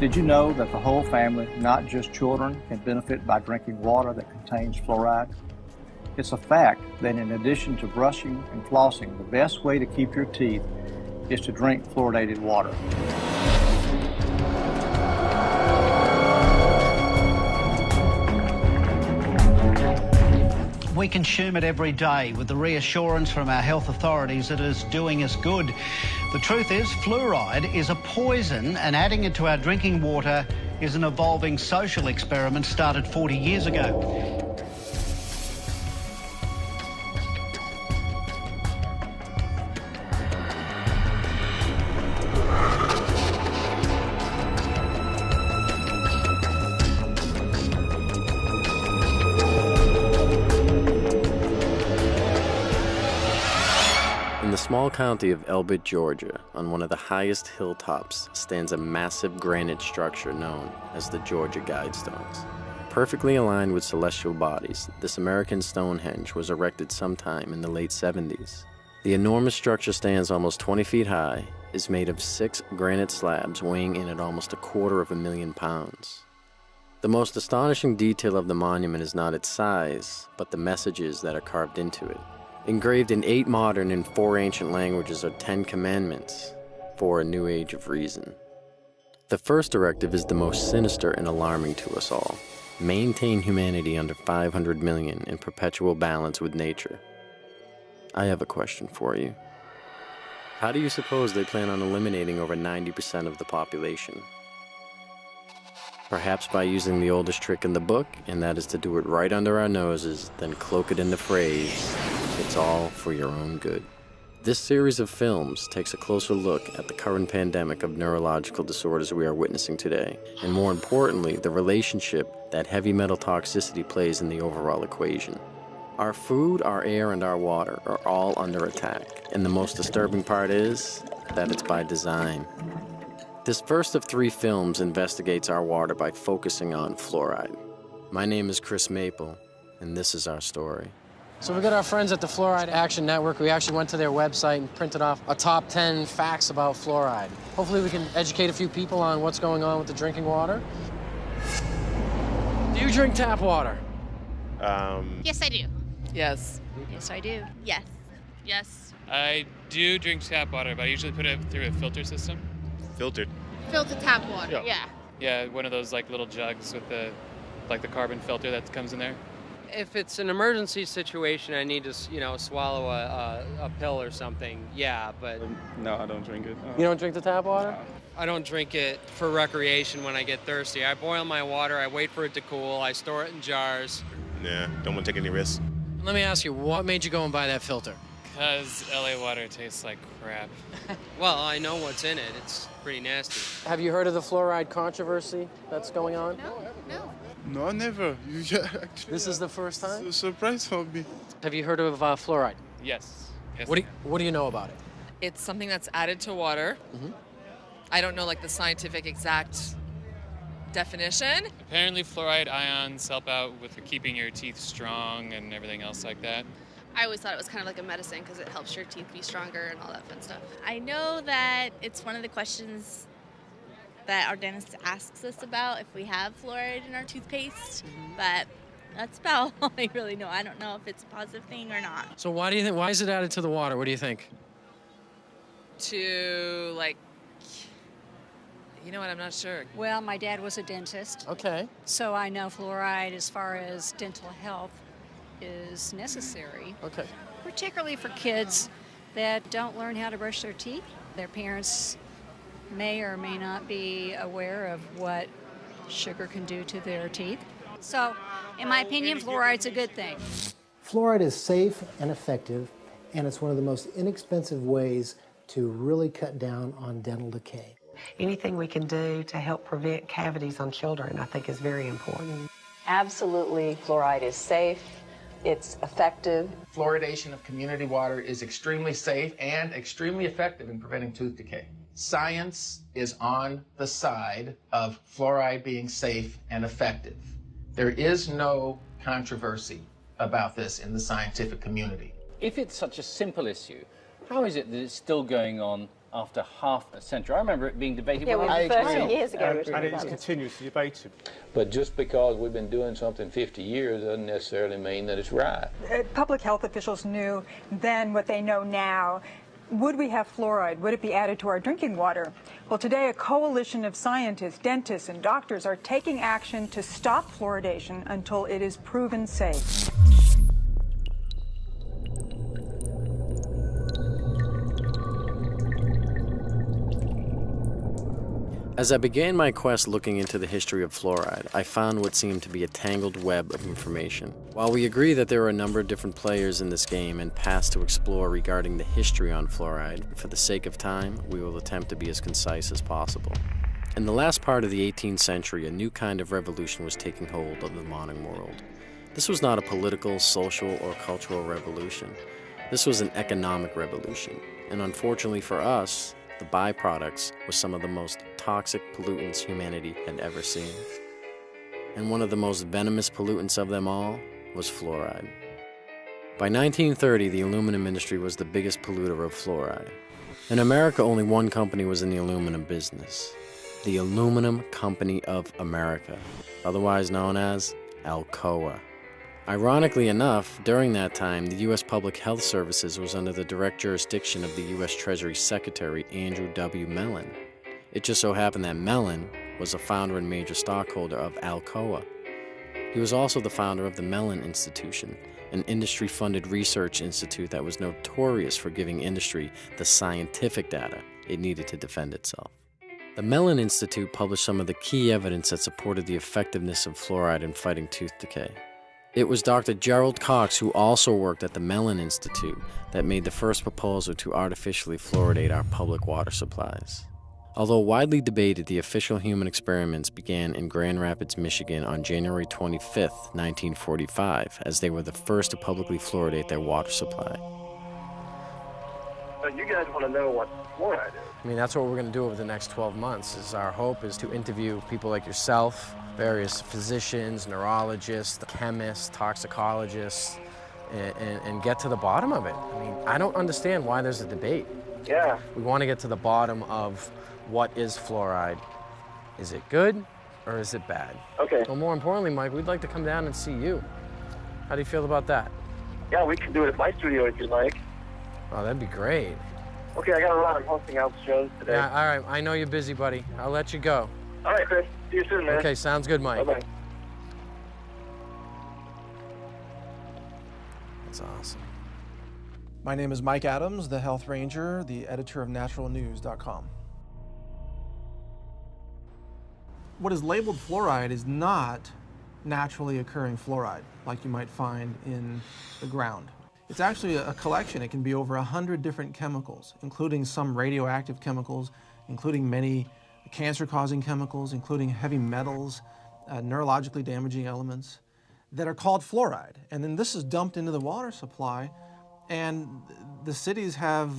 Did you know that the whole family, not just children, can benefit by drinking water that contains fluoride? It's a fact that in addition to brushing and flossing, the best way to keep your teeth is to drink fluoridated water. We consume it every day with the reassurance from our health authorities that it's doing us good. The truth is, fluoride is a poison, and adding it to our drinking water is an evolving social experiment started 40 years ago. In the small county of Elbit, Georgia, on one of the highest hilltops, stands a massive granite structure known as the Georgia Guidestones. Perfectly aligned with celestial bodies, this American Stonehenge was erected sometime in the late 70s. The enormous structure stands almost 20 feet high, is made of 6 granite slabs weighing in at almost 250,000 pounds. The most astonishing detail of the monument is not its size, but the messages that are carved into it. Engraved in 8 modern and 4 ancient languages are 10 commandments for a new age of reason. The first directive is the most sinister and alarming to us all. Maintain humanity under 500 million in perpetual balance with nature. I have a question for you. How do you suppose they plan on eliminating over 90% of the population? Perhaps by using the oldest trick in the book, and that is to do it right under our noses, then cloak it in the phrase, "It's all for your own good." This series of films takes a closer look at the current pandemic of neurological disorders we are witnessing today, and more importantly, the relationship that heavy metal toxicity plays in the overall equation. Our food, our air, and our water are all under attack, and the most disturbing part is that it's by design. This first of 3 films investigates our water by focusing on fluoride. My name is Chris Maple, and this is our story. So we got our friends at the Fluoride Action Network. We actually went to their website and printed off a top 10 facts about fluoride. Hopefully we can educate a few people on what's going on with the drinking water. Do you drink tap water? Yes, I do. Yes. Yes, I do. Yes. Yes. I do drink tap water, but I usually put it through a filter system. Filtered. Filtered tap water, yeah. Yeah, one of those like little jugs with the carbon filter that comes in there. If it's an emergency situation, I need to, swallow a pill or something, yeah, but... No, I don't drink it. You don't drink the tap water? I don't drink it for recreation when I get thirsty. I boil my water, I wait for it to cool, I store it in jars. Yeah, don't want to take any risks. Let me ask you, what made you go and buy that filter? Because LA water tastes like crap. Well, I know what's in it. It's pretty nasty. Have you heard of the fluoride controversy that's going on? No. No, never. This is the first time? It's a surprise for me. Have you heard of fluoride? Yes. What do you know about it? It's something that's added to water. Mm-hmm. I don't know the scientific exact definition. Apparently fluoride ions help out with keeping your teeth strong and everything else like that. I always thought it was kind of like a medicine because it helps your teeth be stronger and all that fun stuff. I know that it's one of the questions that our dentist asks us about if we have fluoride in our toothpaste, but that's about all I really know. I don't know if it's a positive thing or not. So why is it added to the water? What do you think? To, I'm not sure. Well, my dad was a dentist. Okay. So I know fluoride as far as dental health is necessary. Okay. Particularly for kids that don't learn how to brush their teeth. Their parents may or may not be aware of what sugar can do to their teeth. So, in my opinion, fluoride's a good thing. Fluoride is safe and effective, and it's one of the most inexpensive ways to really cut down on dental decay. Anything we can do to help prevent cavities on children, I think, is very important. Absolutely, fluoride is safe. It's effective. Fluoridation of community water is extremely safe and extremely effective in preventing tooth decay. Science is on the side of fluoride being safe and effective. There is no controversy about this in the scientific community. If it's such a simple issue, how is it that it's still going on after half a century. I remember it being debated Yeah, when well, I was 30 a child. years ago we were talking And about it's this. continuously debated. But just because we've been doing something 50 years doesn't necessarily mean that it's right. Public health officials knew then what they know now. Would we have fluoride? Would it be added to our drinking water? Well, today a coalition of scientists, dentists, and doctors are taking action to stop fluoridation until it is proven safe. As I began my quest looking into the history of fluoride, I found what seemed to be a tangled web of information. While we agree that there are a number of different players in this game and paths to explore regarding the history on fluoride, for the sake of time, we will attempt to be as concise as possible. In the last part of the 18th century, a new kind of revolution was taking hold of the modern world. This was not a political, social, or cultural revolution. This was an economic revolution, and unfortunately for us, the byproducts were some of the most toxic pollutants humanity had ever seen. And one of the most venomous pollutants of them all was fluoride. By 1930, the aluminum industry was the biggest polluter of fluoride. In America, only one company was in the aluminum business: the Aluminum Company of America, otherwise known as Alcoa. Ironically enough, during that time, the U.S. Public Health Services was under the direct jurisdiction of the U.S. Treasury Secretary Andrew W. Mellon. It just so happened that Mellon was a founder and major stockholder of Alcoa. He was also the founder of the Mellon Institution, an industry-funded research institute that was notorious for giving industry the scientific data it needed to defend itself. The Mellon Institute published some of the key evidence that supported the effectiveness of fluoride in fighting tooth decay. It was Dr. Gerald Cox, who also worked at the Mellon Institute, that made the first proposal to artificially fluoridate our public water supplies. Although widely debated, the official human experiments began in Grand Rapids, Michigan on January 25, 1945, as they were the first to publicly fluoridate their water supply. So you guys want to know what fluoride is? I mean, that's what we're going to do over the next 12 months. Our hope is to interview people like yourself, various physicians, neurologists, chemists, toxicologists, and get to the bottom of it. I mean, I don't understand why there's a debate. Yeah. We want to get to the bottom of what is fluoride. Is it good or is it bad? Okay. Well, more importantly, Mike, we'd like to come down and see you. How do you feel about that? Yeah, we can do it at my studio if you'd like. Oh, that'd be great. Okay, I got a lot of hosting out shows today. Yeah, all right. I know you're busy, buddy. I'll let you go. All right, Chris. See you soon, man. Okay, sounds good, Mike. Bye-bye. That's awesome. My name is Mike Adams, the Health Ranger, the editor of naturalnews.com. What is labeled fluoride is not naturally occurring fluoride like you might find in the ground. It's actually a collection. It can be over 100 different chemicals, including some radioactive chemicals, including many cancer-causing chemicals, including heavy metals, neurologically damaging elements that are called fluoride. And then this is dumped into the water supply, and the cities have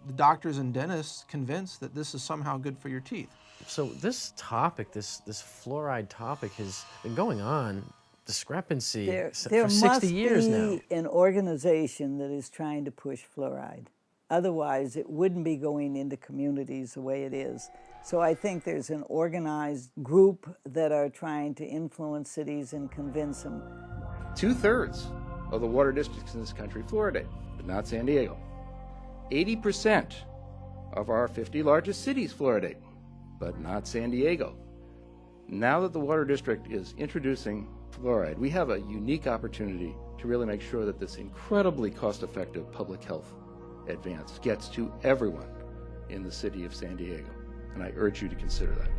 the doctors and dentists convinced that this is somehow good for your teeth. So this topic, this fluoride topic, has been going on, discrepancy, There for 60 years now. must be an organization that is trying to push fluoride. Otherwise, it wouldn't be going into communities the way it is. So I think there's an organized group that are trying to influence cities and convince them. 2/3 of the water districts in this country fluoridate, but not San Diego. 80% of our 50 largest cities fluoridate, but not San Diego. Now that the water district is introducing fluoride, we have a unique opportunity to really make sure that this incredibly cost-effective public health advance gets to everyone in the city of San Diego, and I urge you to consider that.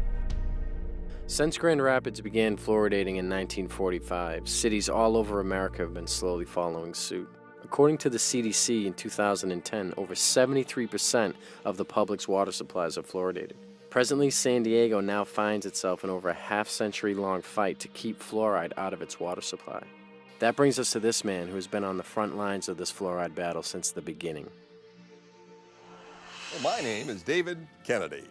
Since Grand Rapids began fluoridating in 1945, cities all over America have been slowly following suit. According to the CDC in 2010, over 73% of the public's water supplies are fluoridated. Presently, San Diego now finds itself in over a half-century-long fight to keep fluoride out of its water supply. That brings us to this man who has been on the front lines of this fluoride battle since the beginning. Well, my name is David Kennedy,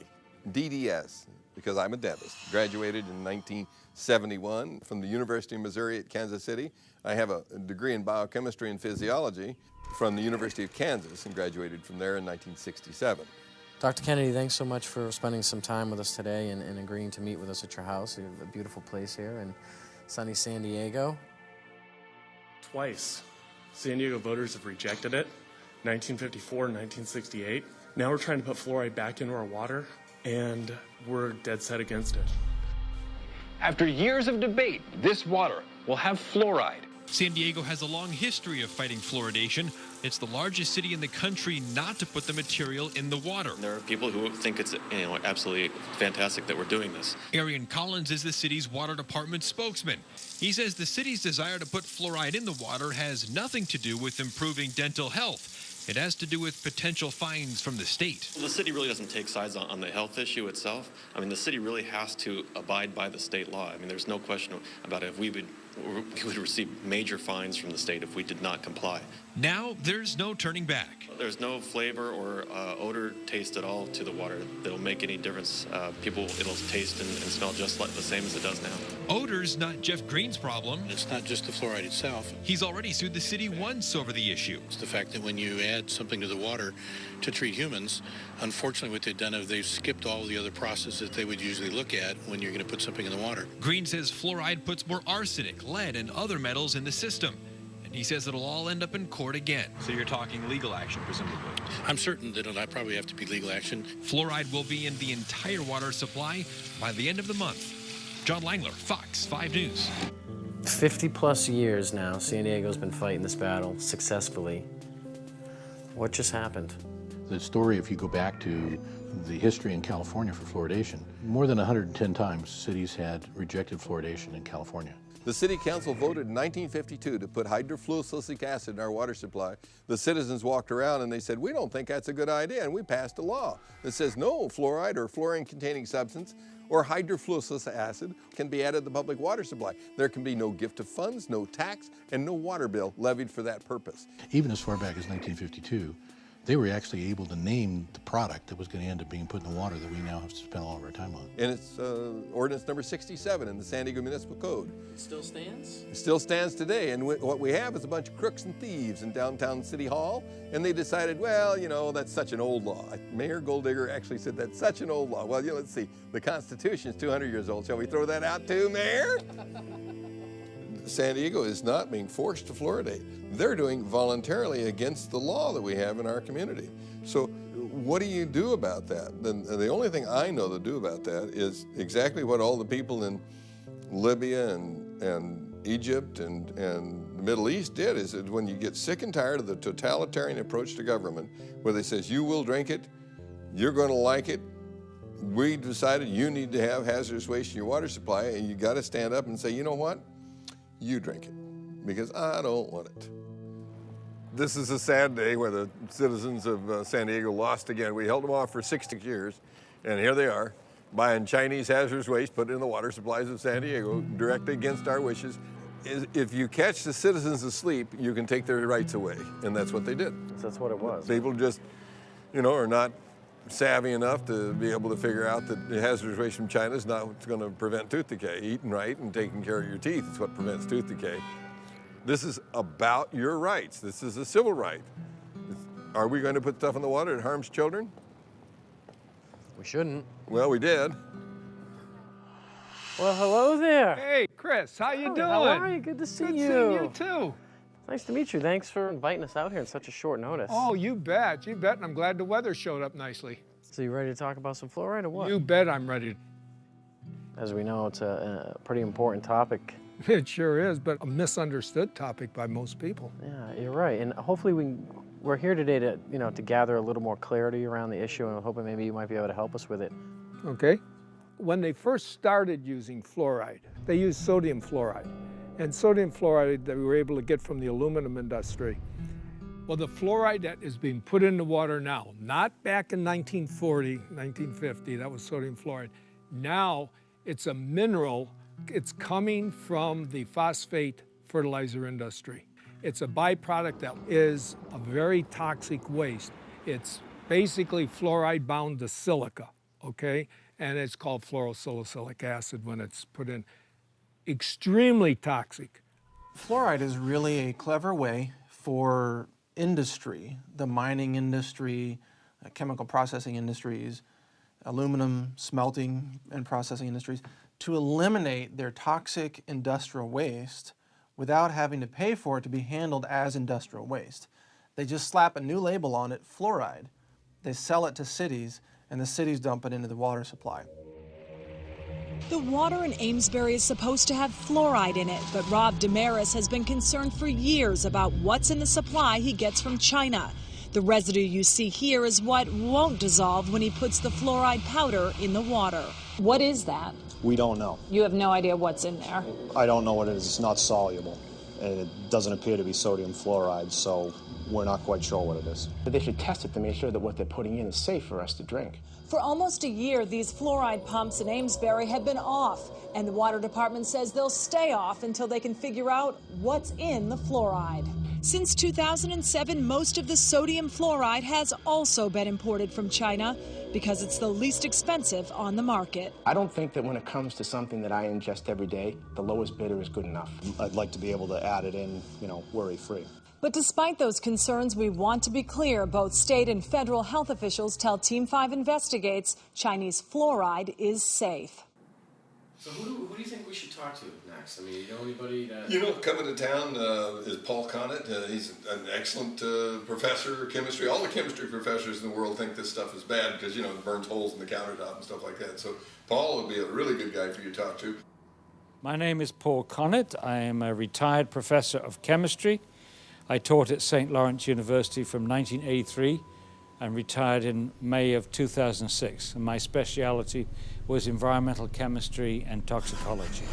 DDS, because I'm a dentist. Graduated in 1971 from the University of Missouri at Kansas City. I have a degree in biochemistry and physiology from the University of Kansas and graduated from there in 1967. Dr. Kennedy, thanks so much for spending some time with us today and agreeing to meet with us at your house. You have a beautiful place here in sunny San Diego. Twice, San Diego voters have rejected it, 1954 and 1968. Now we're trying to put fluoride back into our water, and we're dead set against it. After years of debate, this water will have fluoride. San Diego has a long history of fighting fluoridation. It's the largest city in the country not to put the material in the water. There are people who think it's absolutely fantastic that we're doing this. Arian Collins is the city's water department spokesman. He says the city's desire to put fluoride in the water has nothing to do with improving dental health. It has to do with potential fines from the state. The city really doesn't take sides on the health issue itself. I mean, the city really has to abide by the state law. I mean, there's no question about it. We would receive major fines from the state if we did not comply. Now there's no turning back. There's no flavor or odor taste at all to the water that'll make any difference. It'll taste and smell just like the same as it does now. Odor's not Jeff Green's problem. It's not just the fluoride itself. He's already sued the city once over the issue. It's the fact that when you add something to the water to treat humans, unfortunately what they've done is they've skipped all the other processes that they would usually look at when you're going to put something in the water. Green says fluoride puts more arsenic, lead, and other metals in the system. And he says it'll all end up in court again. So you're talking legal action, presumably? I'm certain that it'll probably have to be legal action. Fluoride will be in the entire water supply by the end of the month. John Langler, Fox 5 News. 50 plus years now, San Diego's been fighting this battle successfully. What just happened? The story, if you go back to the history in California for fluoridation, more than 110 times cities had rejected fluoridation in California. The City Council voted in 1952 to put hydrofluosilicic acid in our water supply. The citizens walked around and they said, we don't think that's a good idea, and we passed a law that says no fluoride or fluorine-containing substance or hydrofluosilicic acid can be added to the public water supply. There can be no gift of funds, no tax, and no water bill levied for that purpose. Even as far back as 1952, they were actually able to name the product that was going to end up being put in the water that we now have to spend all of our time on. And it's ordinance number 67 in the San Diego Municipal Code. It still stands? It still stands today, and what we have is a bunch of crooks and thieves in downtown City Hall, and they decided, well, you know, that's such an old law. Mayor Golddigger actually said that's such an old law. Well, you know, let's see, the Constitution is 200 years old. Shall we throw that out too, Mayor? San Diego is not being forced to fluoridate. They're doing voluntarily against the law that we have in our community. So what do you do about that? Then the only thing I know to do about that is exactly what all the people in Libya and Egypt and the Middle East did, is that when you get sick and tired of the totalitarian approach to government, where they says you will drink it, you're going to like it, we decided you need to have hazardous waste in your water supply, and you got to stand up and say, you know what? You drink it, because I don't want it. This is a sad day where the citizens of San Diego lost again. We held them off for 60 years, and here they are, buying Chinese hazardous waste, put it in the water supplies of San Diego, directly against our wishes. If you catch the citizens asleep, you can take their rights away, and that's what they did. That's what it was. People just, you know, are not savvy enough to be able to figure out that the hazardous waste from China is not what's going to prevent tooth decay. Eating right and taking care of your teeth is what prevents tooth decay. This is about your rights. This is a civil right. Are we going to put stuff in the water that harms children? We shouldn't. Well, we did. Well, hello there. Hey, Chris, how you doing? How are you? Good to see you. Good seeing you too. Nice to meet you. Thanks for inviting us out here in such a short notice. Oh, you bet, and I'm glad the weather showed up nicely. So you ready to talk about some fluoride or what? You bet I'm ready. As we know, it's a pretty important topic. It sure is, but a misunderstood topic by most people. Yeah, you're right. And hopefully we're here today to, to gather a little more clarity around the issue, and I'm hoping maybe you might be able to help us with it. Okay. When they first started using fluoride, they used sodium fluoride. And sodium fluoride that we were able to get from the aluminum industry. Well, the fluoride that is being put in the water now, not back in 1940, 1950, that was sodium fluoride. Now it's a mineral. It's coming from the phosphate fertilizer industry. It's a byproduct that is a very toxic waste. It's basically fluoride bound to silica, okay? And it's called fluorosilicylic acid when it's put in. Extremely toxic. Fluoride is really a clever way for industry, the mining industry, chemical processing industries, aluminum smelting and processing industries, to eliminate their toxic industrial waste without having to pay for it to be handled as industrial waste. They just slap a new label on it, fluoride. They sell it to cities, and the cities dump it into the water supply. The water in Amesbury is supposed to have fluoride in it, but Rob Damaris has been concerned for years about what's in the supply he gets from China. The residue you see here is what won't dissolve when he puts the fluoride powder in the water. What is that? We don't know. You have no idea what's in there. I don't know what it is. It's not soluble, and it doesn't appear to be sodium fluoride, so we're not quite sure what it is. But they should test it to make sure that what they're putting in is safe for us to drink. For almost a year, these fluoride pumps in Amesbury have been off, and the water department says they'll stay off until they can figure out what's in the fluoride. Since 2007, most of the sodium fluoride has also been imported from China because it's the least expensive on the market. I don't think that when it comes to something that I ingest every day, the lowest bidder is good enough. I'd like to be able to add it in, worry-free. But despite those concerns, we want to be clear. Both state and federal health officials tell Team 5 Investigates Chinese fluoride is safe. So who do you think we should talk to next? I mean, you know anybody that... Coming to town is Paul Connett. He's an excellent professor of chemistry. All the chemistry professors in the world think this stuff is bad because, it burns holes in the countertop and stuff like that. So Paul would be a really good guy for you to talk to. My name is Paul Connett. I am a retired professor of chemistry. I taught at St. Lawrence University from 1983 and retired in May of 2006. And my speciality was environmental chemistry and toxicology.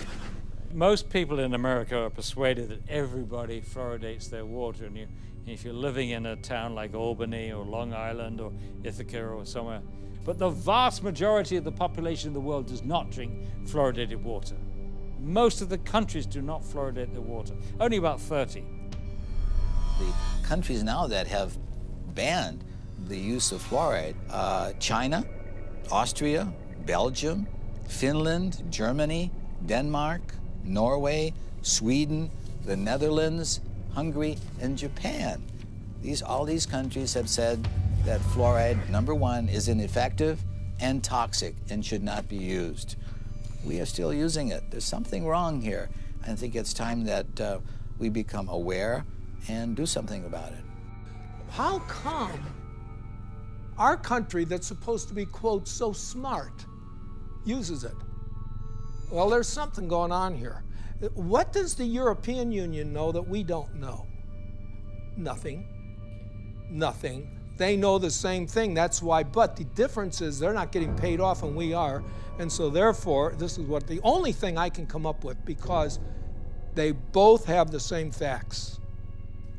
Most people in America are persuaded that everybody fluoridates their water. And if you're living in a town like Albany or Long Island or Ithaca or somewhere, but the vast majority of the population of the world does not drink fluoridated water. Most of the countries do not fluoridate their water, only about 30. The countries now that have banned the use of fluoride, China, Austria, Belgium, Finland, Germany, Denmark, Norway, Sweden, the Netherlands, Hungary, and Japan. All these countries have said that fluoride, number one, is ineffective and toxic and should not be used. We are still using it. There's something wrong here. I think it's time that we become aware and do something about it. How come our country that's supposed to be, quote, so smart, uses it? Well, there's something going on here. What does the European Union know that we don't know? Nothing. Nothing. They know the same thing, that's why, but the difference is they're not getting paid off and we are, and so therefore, this is what the only thing I can come up with, because they both have the same facts.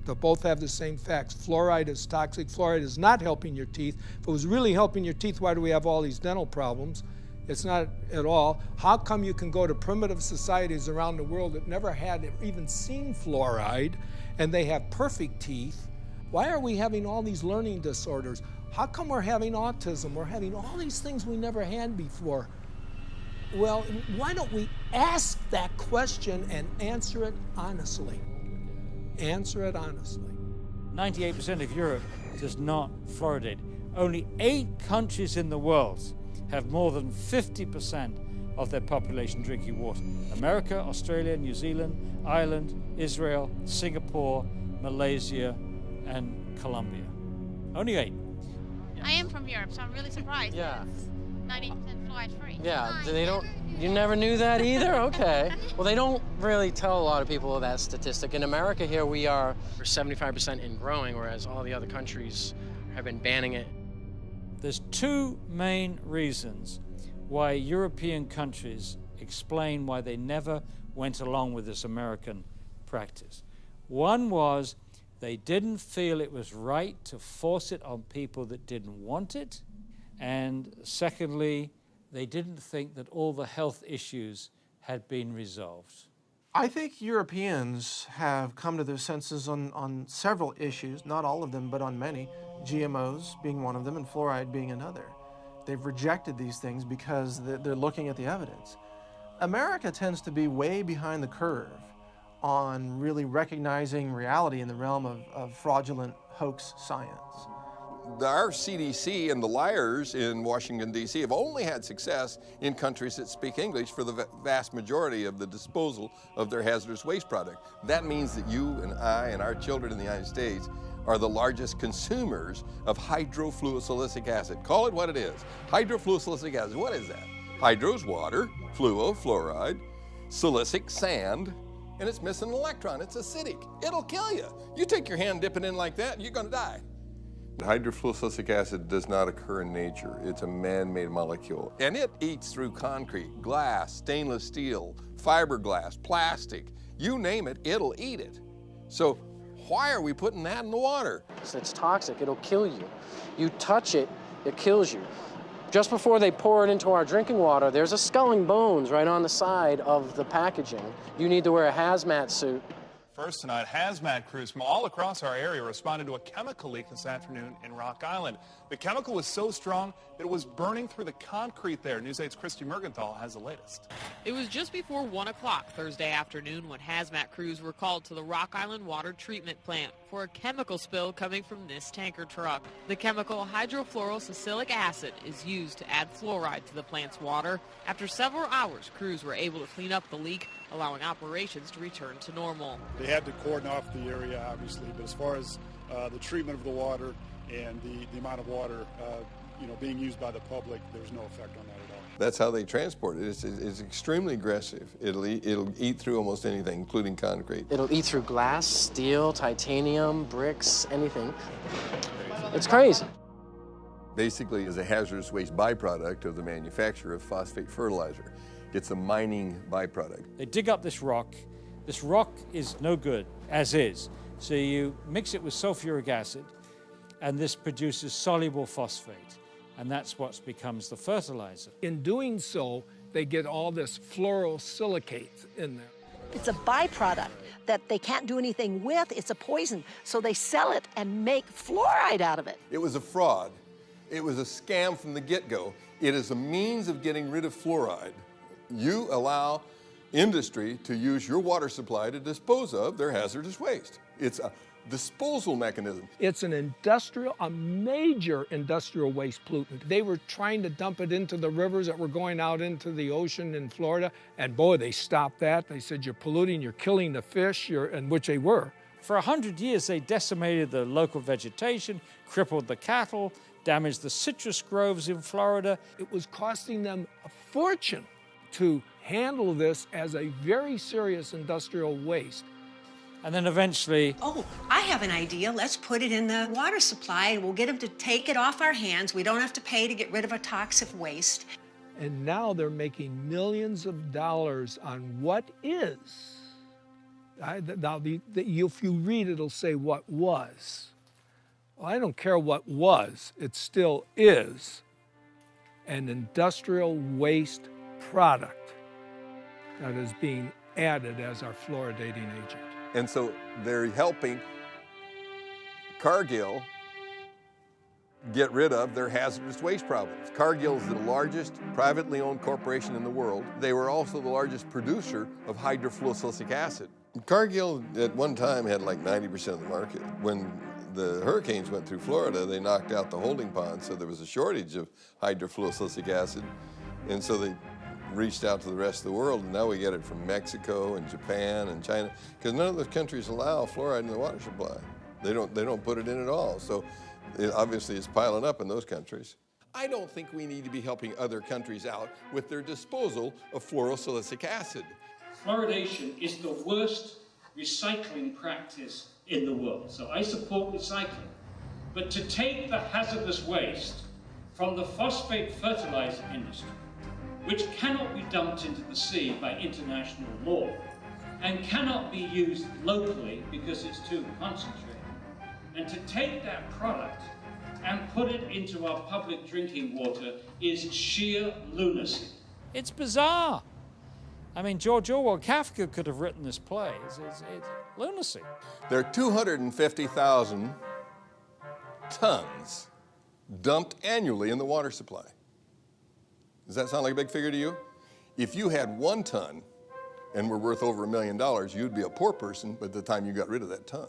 They both have the same facts. Fluoride is toxic. Fluoride is not helping your teeth. If it was really helping your teeth, why do we have all these dental problems? It's not at all. How come you can go to primitive societies around the world that never had even seen fluoride, and they have perfect teeth? Why are we having all these learning disorders? How come we're having autism? We're having all these things we never had before. Well, why don't we ask that question and answer it honestly? Answer it honestly. 98% of Europe does not fluoridate. Only 8 countries in the world have more than 50% of their population drinking water. America, Australia, New Zealand, Ireland, Israel, Singapore, Malaysia, and Colombia. Only 8. I am from Europe, so I'm really surprised. Yeah. It's 90% fluoride free. Yeah, you never knew that either? Okay. Well, they don't really tell a lot of people that statistic. In America here, we're 75% and growing, whereas all the other countries have been banning it. There's 2 main reasons why European countries explain why they never went along with this American practice. One was they didn't feel it was right to force it on people that didn't want it. And secondly, they didn't think that all the health issues had been resolved. I think Europeans have come to their senses on several issues, not all of them, but on many, GMOs being one of them and fluoride being another. They've rejected these things because they're looking at the evidence. America tends to be way behind the curve on really recognizing reality in the realm of fraudulent hoax science. our CDC and the liars in Washington, D.C. have only had success in countries that speak English for the vast majority of the disposal of their hazardous waste product. That means that you and I and our children in the United States are the largest consumers of hydrofluosilicic acid. Call it what it is. Hydrofluosilicic acid, what is that? Hydro's water, fluo, fluoride, silicic, sand, and it's missing an electron. It's acidic. It'll kill you. You take your hand, dip it in like that, you're gonna die. Hydrofluosilicic acid does not occur in nature. It's a man-made molecule. And it eats through concrete, glass, stainless steel, fiberglass, plastic. You name it, it'll eat it. So why are we putting that in the water? It's toxic, it'll kill you. You touch it, it kills you. Just before they pour it into our drinking water, there's a skull and bones right on the side of the packaging. You need to wear a hazmat suit. First tonight, hazmat crews from all across our area responded to a chemical leak this afternoon in Rock Island. The chemical was so strong that it was burning through the concrete there. News 8's Christy Mergenthal has the latest. It was just before 1 o'clock Thursday afternoon when hazmat crews were called to the Rock Island water treatment plant for a chemical spill coming from this tanker truck. The chemical hydrofluorosilicic acid is used to add fluoride to the plant's water. After several hours, crews were able to clean up the leak, allowing operations to return to normal. They had to cordon off the area, obviously, but as far as the treatment of the water and the amount of water being used by the public, there's no effect on that at all. That's how they transport it. It's extremely aggressive. It'll eat through almost anything, including concrete. It'll eat through glass, steel, titanium, bricks, anything. It's crazy. Basically, is a hazardous waste byproduct of the manufacture of phosphate fertilizer. It's a mining byproduct. They dig up this rock. This rock is no good, as is. So you mix it with sulfuric acid, and this produces soluble phosphate. And that's what becomes the fertilizer. In doing so, they get all this fluorosilicate in there. It's a byproduct that they can't do anything with. It's a poison. So they sell it and make fluoride out of it. It was a fraud. It was a scam from the get-go. It is a means of getting rid of fluoride. You allow industry to use your water supply to dispose of their hazardous waste. It's a disposal mechanism. It's a major industrial waste pollutant. They were trying to dump it into the rivers that were going out into the ocean in Florida, and boy, they stopped that. They said, you're polluting, you're killing the fish, and which they were. For 100 years, they decimated the local vegetation, crippled the cattle, damaged the citrus groves in Florida. It was costing them a fortune to handle this as a very serious industrial waste. And then eventually... Oh, I have an idea. Let's put it in the water supply and we'll get them to take it off our hands. We don't have to pay to get rid of a toxic waste. And now they're making millions of dollars on what is. If you read it, it'll say what was. Well, I don't care what was. It still is an industrial waste product that is being added as our fluoridating agent. And so they're helping Cargill get rid of their hazardous waste problems. Cargill is the largest privately owned corporation in the world. They were also the largest producer of hydrofluosilicic acid. Cargill at one time had like 90% of the market. When the hurricanes went through Florida, they knocked out the holding pond, so there was a shortage of hydrofluosilicic acid. And so they reached out to the rest of the world, and now we get it from Mexico and Japan and China, because none of those countries allow fluoride in the water supply. They don't put it in at all. So obviously it's piling up in those countries. I don't think we need to be helping other countries out with their disposal of fluorosilicic acid. Fluoridation is the worst recycling practice in the world. So I support recycling. But to take the hazardous waste from the phosphate fertilizer industry, which cannot be dumped into the sea by international law and cannot be used locally because it's too concentrated, and to take that product and put it into our public drinking water is sheer lunacy. It's bizarre. I mean, George Orwell, Kafka could have written this play. It's lunacy. There are 250,000 tons dumped annually in the water supply. Does that sound like a big figure to you? If you had 1 ton and were worth over $1 million, you'd be a poor person by the time you got rid of that ton.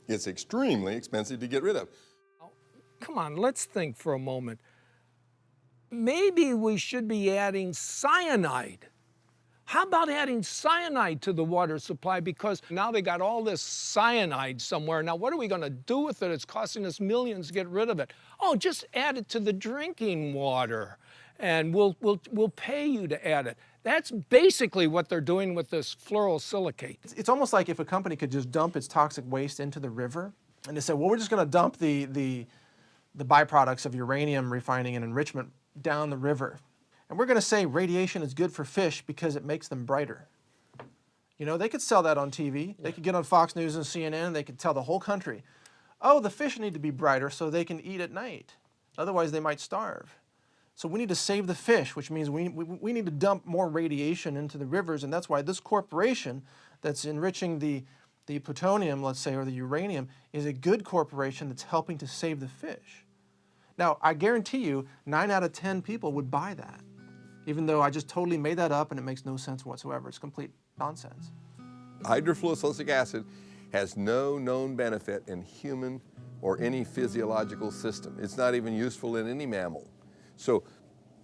It's extremely expensive to get rid of. Come on, let's think for a moment. Maybe we should be adding cyanide. How about adding cyanide to the water supply? Because now they got all this cyanide somewhere. Now, what are we going to do with it? It's costing us millions to get rid of it. Oh, just add it to the drinking water, and we'll pay you to add it. That's basically what they're doing with this fluorosilicate. It's almost like if a company could just dump its toxic waste into the river, and they said, well, we're just going to dump the byproducts of uranium refining and enrichment down the river. And we're going to say radiation is good for fish because it makes them brighter. You know, they could sell that on TV. They could get on Fox News and CNN, and they could tell the whole country, oh, the fish need to be brighter so they can eat at night. Otherwise, they might starve. So we need to save the fish, which means we need to dump more radiation into the rivers, and that's why this corporation that's enriching the plutonium, let's say, or the uranium, is a good corporation that's helping to save the fish. Now, I guarantee you, 9 out of 10 people would buy that, even though I just totally made that up and it makes no sense whatsoever. It's complete nonsense. Hydrofluorosilicic acid has no known benefit in human or any physiological system. It's not even useful in any mammal. So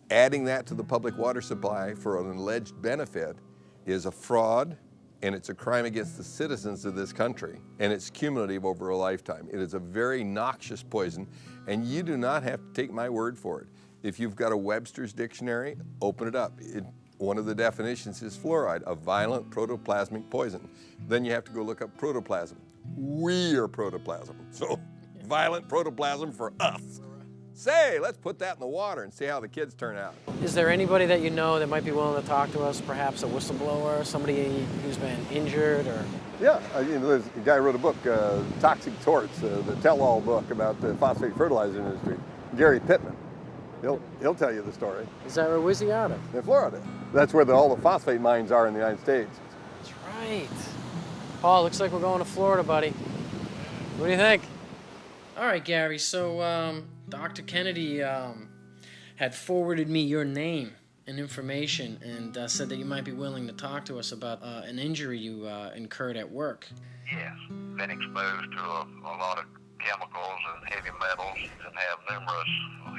adding that to the public water supply for an alleged benefit is a fraud, and it's a crime against the citizens of this country, and it's cumulative over a lifetime. It is a very noxious poison, and you do not have to take my word for it. If you've got a Webster's dictionary, open it up. One of the definitions is fluoride, a violent protoplasmic poison. Then you have to go look up protoplasm. We are protoplasm, so violent protoplasm for us. Say, let's put that in the water and see how the kids turn out. Is there anybody that you know that might be willing to talk to us, perhaps a whistleblower, somebody who's been injured or? Yeah, you know, there's a guy who wrote a book, Toxic Torts, the tell-all book about the phosphate fertilizer industry, Gary Pittman. He'll tell you the story. Is that where was he out of? In Florida. That's where all the phosphate mines are in the United States. That's right. Paul, looks like we're going to Florida, buddy. What do you think? All right, Gary, so Dr. Kennedy had forwarded me your name and information and said that you might be willing to talk to us about an injury you incurred at work. Yes, been exposed to a lot of chemicals and heavy metals and have numerous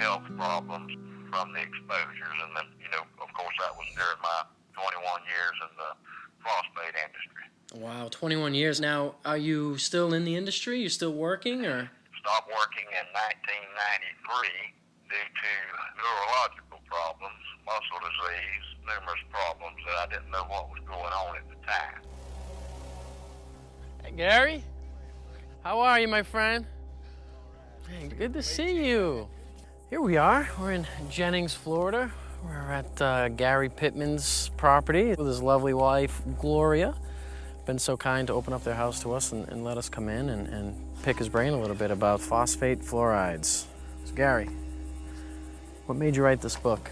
health problems from the exposures. And then, you know, of course, that was during my 21 years in the phosphate industry. Wow, 21 years. Now, are you still in the industry? You still working, or? Stopped working in 1993 due to neurological problems, muscle disease, numerous problems that I didn't know what was going on at the time. Hey, Gary? How are you, my friend? Hey, good to see you. Here we are. We're in Jennings, Florida. We're at Gary Pittman's property with his lovely wife, Gloria. Been so kind to open up their house to us and let us come in and pick his brain a little bit about phosphate fluorides. So, Gary, what made you write this book?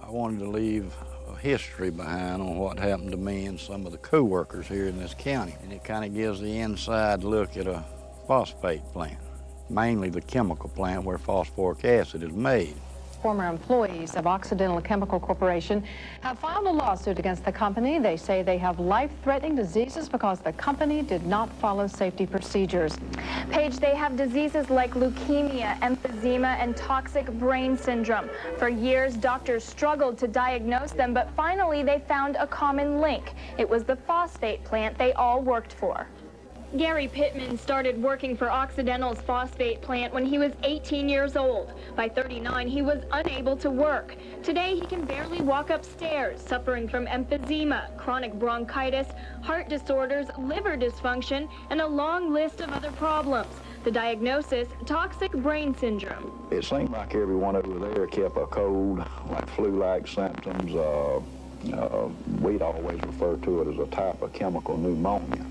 I wanted to leave a history behind on what happened to me and some of the co-workers here in this county. And it kind of gives the inside look at a phosphate plant, mainly the chemical plant where phosphoric acid is made. Former employees of Occidental Chemical Corporation have filed a lawsuit against the company. They say they have life-threatening diseases because the company did not follow safety procedures. Paige, they have diseases like leukemia, emphysema, and toxic brain syndrome. For years, doctors struggled to diagnose them, but finally they found a common link. It was the phosphate plant they all worked for. Gary Pittman started working for Occidental's phosphate plant when he was 18 years old. By 39, he was unable to work. Today, he can barely walk upstairs, suffering from emphysema, chronic bronchitis, heart disorders, liver dysfunction, and a long list of other problems. The diagnosis, toxic brain syndrome. It seemed like everyone over there kept a cold, like flu-like symptoms. We'd always refer to it as a type of chemical pneumonia.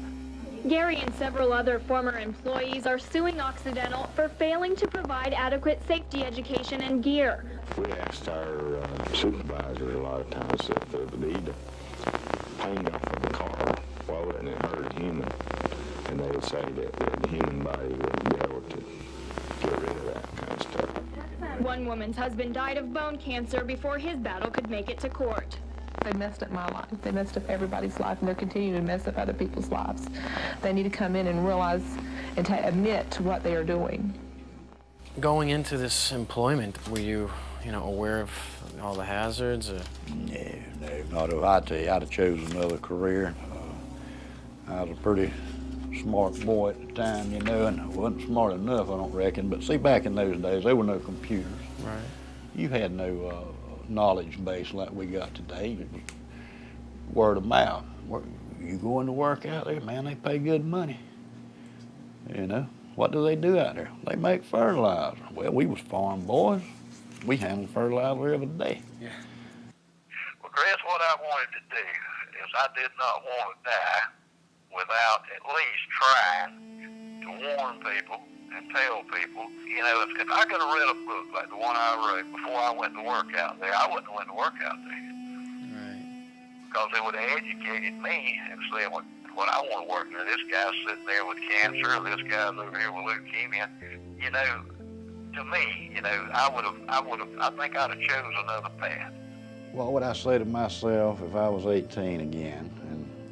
Gary and several other former employees are suing Occidental for failing to provide adequate safety education and gear. We asked our supervisor a lot of times if they would need to paint off of the car while it hurt a human, and they would say that the human body wouldn't be able to get rid of that kind of stuff. One woman's husband died of bone cancer before his battle could make it to court. They messed up my life. They messed up everybody's life, and they're continuing to mess up other people's lives. They need to come in and realize and admit to what they are doing. Going into this employment, were you, aware of all the hazards? Or? No, not if I tell you, I'd have chosen another career. I was a pretty smart boy at the time, and I wasn't smart enough, I don't reckon. But see, back in those days, there were no computers. Right. You had no knowledge base like we got today. It was word of mouth. You going to work out there, man, they pay good money. What do they do out there? They make fertilizer. Well, we was farm boys. We handled fertilizer every day. Yeah. Well, Chris, what I wanted to do is I did not want to die without at least trying to warn people and tell people, if I could have read a book like the one I wrote before I went to work out there, I wouldn't have went to work out there. Right. Because it would have educated me and said, what I want to work there, this guy's sitting there with cancer, this guy's over here with leukemia. To me, I think I'd have chosen another path. What would I say to myself if I was 18 again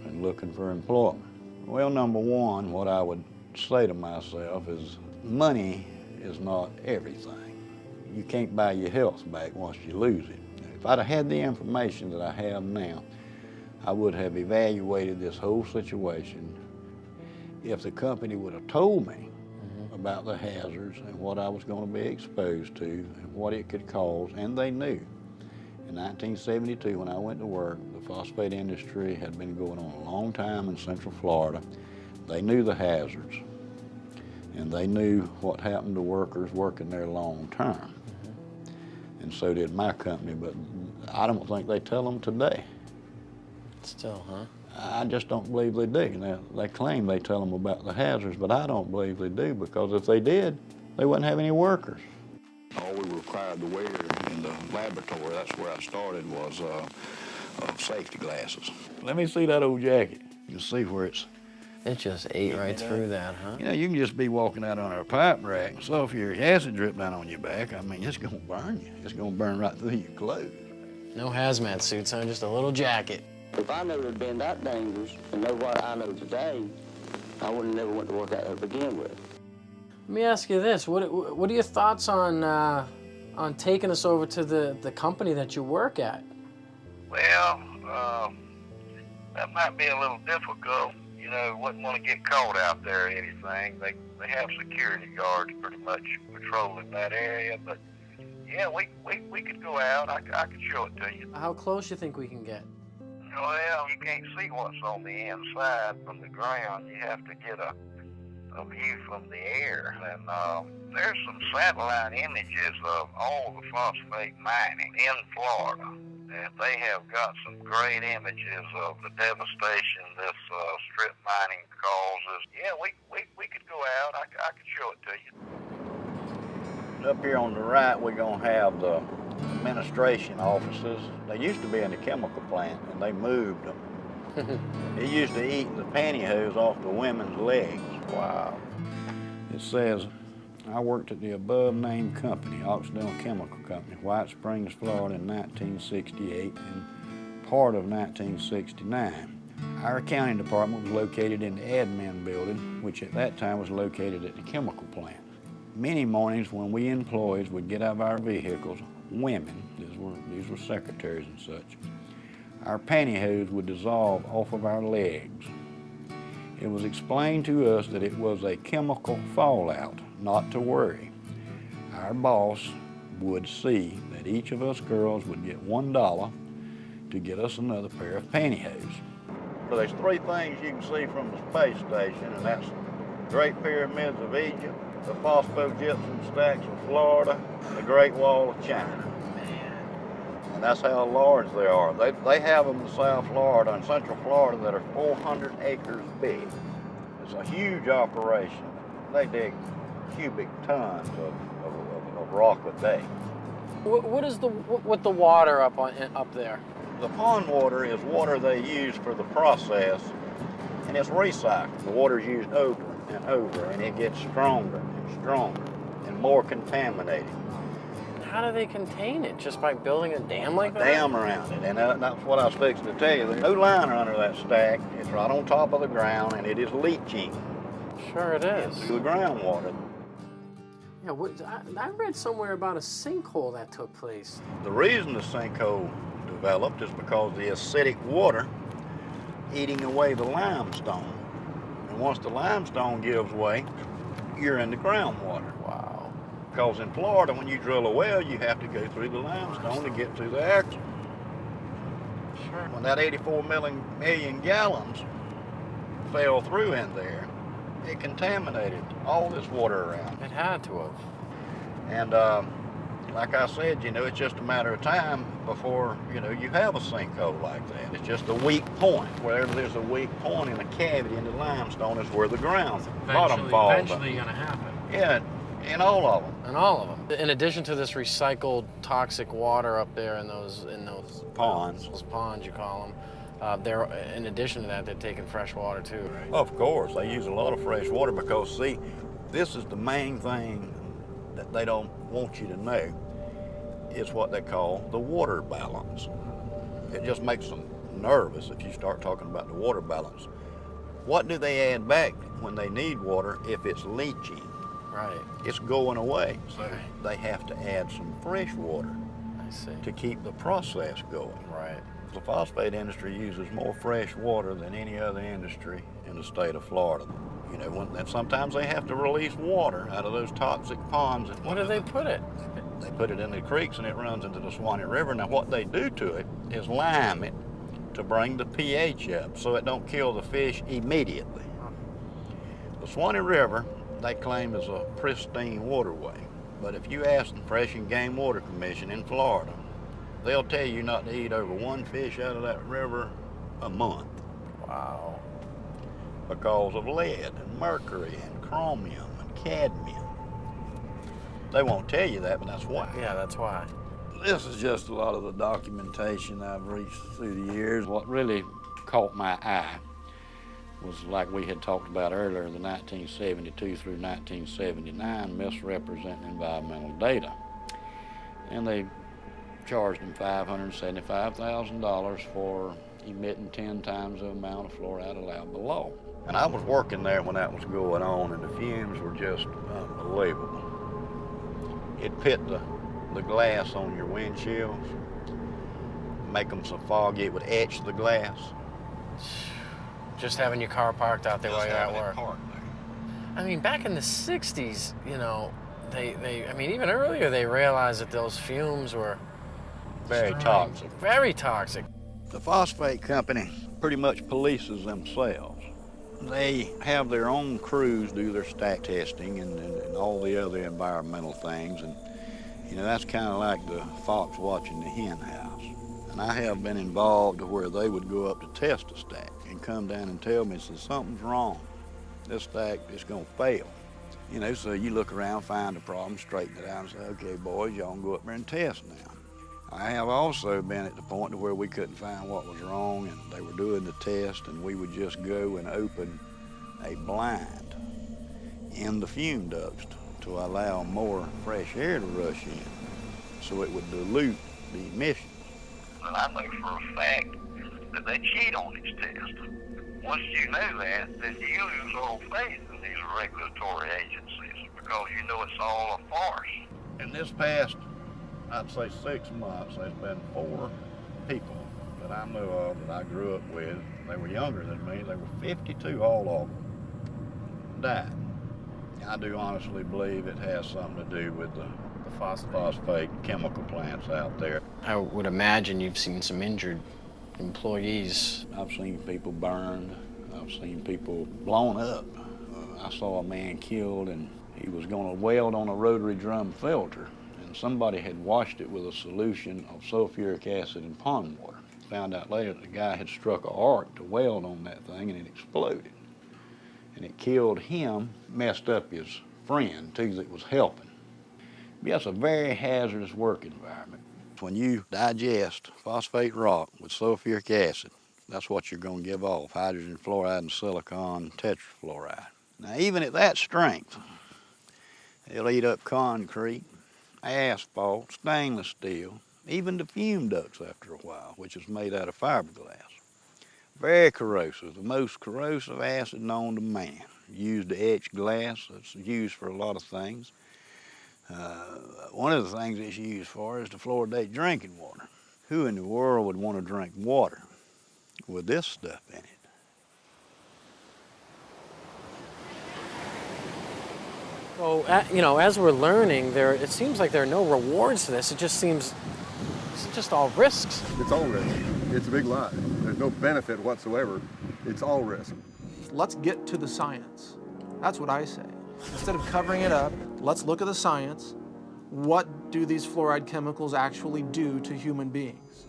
and looking for employment? Well, number one, what I would say to myself is money is not everything. You can't buy your health back once you lose it. If I'd have had the information that I have now, I would have evaluated this whole situation. If the company would have told me about the hazards and what I was going to be exposed to and what it could cause, and they knew. In 1972, when I went to work, the phosphate industry had been going on a long time in Central Florida. They knew the hazards, and they knew what happened to workers working there long term. And so did my company, but I don't think they tell them today. Still, huh? I just don't believe they do. Now, they claim they tell them about the hazards, but I don't believe they do, because if they did, they wouldn't have any workers. All we were required to wear in the laboratory, that's where I started, was safety glasses. Let me see that old jacket. You can see where it's... It just ate right through that, huh? You can just be walking out on a pipe rack, and sulfuric acid drip down on your back. I mean, it's gonna burn you. It's gonna burn right through your clothes. No hazmat suits, huh? Just a little jacket. If I knew it had been that dangerous and know what I know today, I would have never went to work out there to begin with. Let me ask you this: what are your thoughts on taking us over to the company that you work at? Well, that might be a little difficult. Wouldn't want to get caught out there or anything. They have security guards pretty much patrolling that area, but yeah, we could go out. I could show it to you. How close you think we can get? Well, you can't see what's on the inside from the ground. You have to get a view from the air. And there's some satellite images of all the phosphate mining in Florida. And they have got some great images of the devastation this strip mining causes. Yeah, we could go out. I could show it to you. Up here on the right, we're going to have the administration offices. They used to be in the chemical plant, and they moved them. It used to eat the pantyhose off the women's legs. Wow. It says, I worked at the above-named company, Occidental Chemical Company, White Springs, Florida, in 1968 and part of 1969. Our accounting department was located in the admin building, which at that time was located at the chemical plant. Many mornings when we employees would get out of our vehicles, women, these were secretaries and such, our pantyhose would dissolve off of our legs. It was explained to us that it was a chemical fallout, not to worry. Our boss would see that each of us girls would get $1 to get us another pair of pantyhose. So there's three things you can see from the space station, and that's the Great Pyramids of Egypt, the phosphogypsum stacks of Florida, and the Great Wall of China. And that's how large they are. They have them in South Florida and Central Florida that are 400 acres big. It's a huge operation. They dig cubic tons of rock a day. What is with the water up there? The pond water is water they use for the process, and it's recycled. The water is used over and over, and it gets stronger and stronger and more contaminated. how do they contain it? Just by building a dam like that? A dam around it, and that's what I was fixing to tell you. There's no liner under that stack. It's right on top of the ground, and it is leaching. Sure it is. Into the groundwater. Yeah, I read somewhere about a sinkhole that took place. The reason the sinkhole developed is because the acidic water eating away the limestone. And once the limestone gives way, you're in the groundwater. Wow. Because in Florida, when you drill a well, you have to go through the limestone to get to the aquifer. Sure. When that 84 million gallons fell through in there, it contaminated all this water around. It had to have. And like I said, you know, it's just a matter of time before, you know, you have a sinkhole like that. It's just a weak point. Wherever there's a weak point in a cavity in the limestone is where the bottom falls. Eventually going to happen. Yeah, in all of them. In all of them. In addition to this recycled toxic water up there in those ponds. Those ponds, you call them. In addition to that, they're taking fresh water too, right? Of course, they use a lot of fresh water because, see, this is the main thing that they don't want you to know. It's what they call the water balance. It just makes them nervous if you start talking about the water balance. What do they add back when they need water if it's leaching? Right. It's going away, so they have to add some fresh water. I see. To keep the process going. Right. The phosphate industry uses more fresh water than any other industry in the state of Florida. You know, and sometimes they have to release water out of those toxic ponds. Where do they put it? They put it in the creeks and it runs into the Swanee River. Now what they do to it is lime it to bring the pH up so it don't kill the fish immediately. The Swanee River, they claim, is a pristine waterway. But if you ask the Fish and Game Water Commission in Florida, they'll tell you not to eat over one fish out of that river a month. Wow. Because of lead and mercury and chromium and cadmium. They won't tell you that, but that's why. Yeah, that's why. This is just a lot of the documentation I've reached through the years. What really caught my eye was, like we had talked about earlier, the 1972 through 1979 misrepresenting environmental data. And they charged them $575,000 for emitting 10 times the amount of fluoride allowed below. And I was working there when that was going on, and the fumes were just unbelievable. It pit the glass on your windshields, make them so foggy it would etch the glass. Just having your car parked out there while you're at work. I mean, back in the 60s, you know, I mean, even earlier, they realized that those fumes were very toxic. Very toxic. The phosphate company pretty much polices themselves. They have their own crews do their stack testing and all the other environmental things. And, you know, that's kind of like the fox watching the hen house. And I have been involved where they would go up to test a stack and come down and tell me, so something's wrong. This stack is going to fail. You know, so you look around, find the problem, straighten it out, and say, okay, boys, y'all can go up there and test now. I have also been at the point to where we couldn't find what was wrong, and they were doing the test, and we would just go and open a blind in the fume ducts to allow more fresh air to rush in, so it would dilute the emissions. And I know for a fact that they cheat on these tests. Once you know that, then you lose all faith in these regulatory agencies because you know it's all a farce. In this past, I'd say 6 months, there's been 4 people that I know of that I grew up with. They were younger than me. They were 52, all of them died. I do honestly believe it has something to do with the phosphate chemical plants out there. I would imagine you've seen some injured employees. I've seen people burned. I've seen people blown up. I saw a man killed, and he was going to weld on a rotary drum filter. Somebody had washed it with a solution of sulfuric acid and pond water. Found out later that the guy had struck an arc to weld on that thing, and it exploded. And it killed him, messed up his friend, too, that was helping. But that's a very hazardous work environment. When you digest phosphate rock with sulfuric acid, that's what you're going to give off, hydrogen fluoride and silicon tetrafluoride. Now, even at that strength, it'll eat up concrete. asphalt, stainless steel, even the fume ducts after a while, which is made out of fiberglass. Very corrosive, the most corrosive acid known to man. Used to etch glass, it's used for a lot of things. One of the things it's used for is to fluoridate drinking water. Who in the world would want to drink water with this stuff in it? So, you know, as we're learning, it seems like there are no rewards to this. It just seems it's just all risks. It's all risk. It's a big lie. There's no benefit whatsoever. It's all risk. Let's get to the science. That's what I say. Instead of covering it up, let's look at the science. What do these fluoride chemicals actually do to human beings?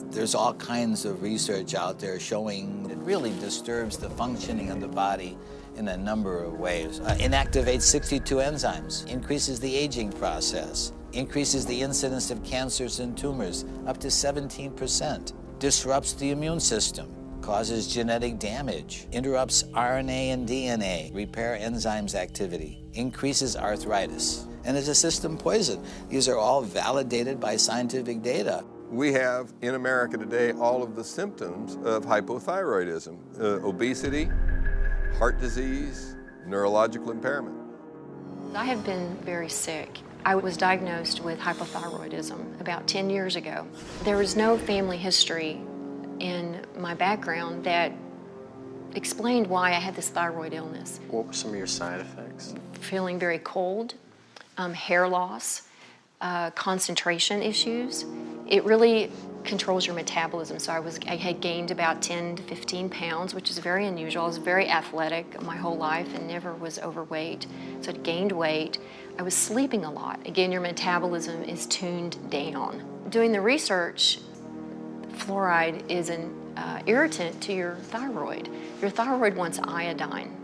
There's all kinds of research out there showing it really disturbs the functioning of the body in a number of ways. Inactivates 62 enzymes, increases the aging process, increases the incidence of cancers and tumors up to 17%, disrupts the immune system, causes genetic damage, interrupts RNA and DNA, repair enzymes activity, increases arthritis, and is a system poison. These are all validated by scientific data. We have in America today all of the symptoms of hypothyroidism, obesity, heart disease, neurological impairment. I have been very sick. I was diagnosed with hypothyroidism about 10 years ago. There was no family history in my background that explained why I had this thyroid illness. What were some of your side effects? Feeling very cold, hair loss, concentration issues. It really controls your metabolism. So I had gained about 10 to 15 pounds, which is very unusual. I was very athletic my whole life and never was overweight. So I gained weight. I was sleeping a lot. Again, your metabolism is tuned down. Doing the research, fluoride is an irritant to your thyroid. Your thyroid wants iodine.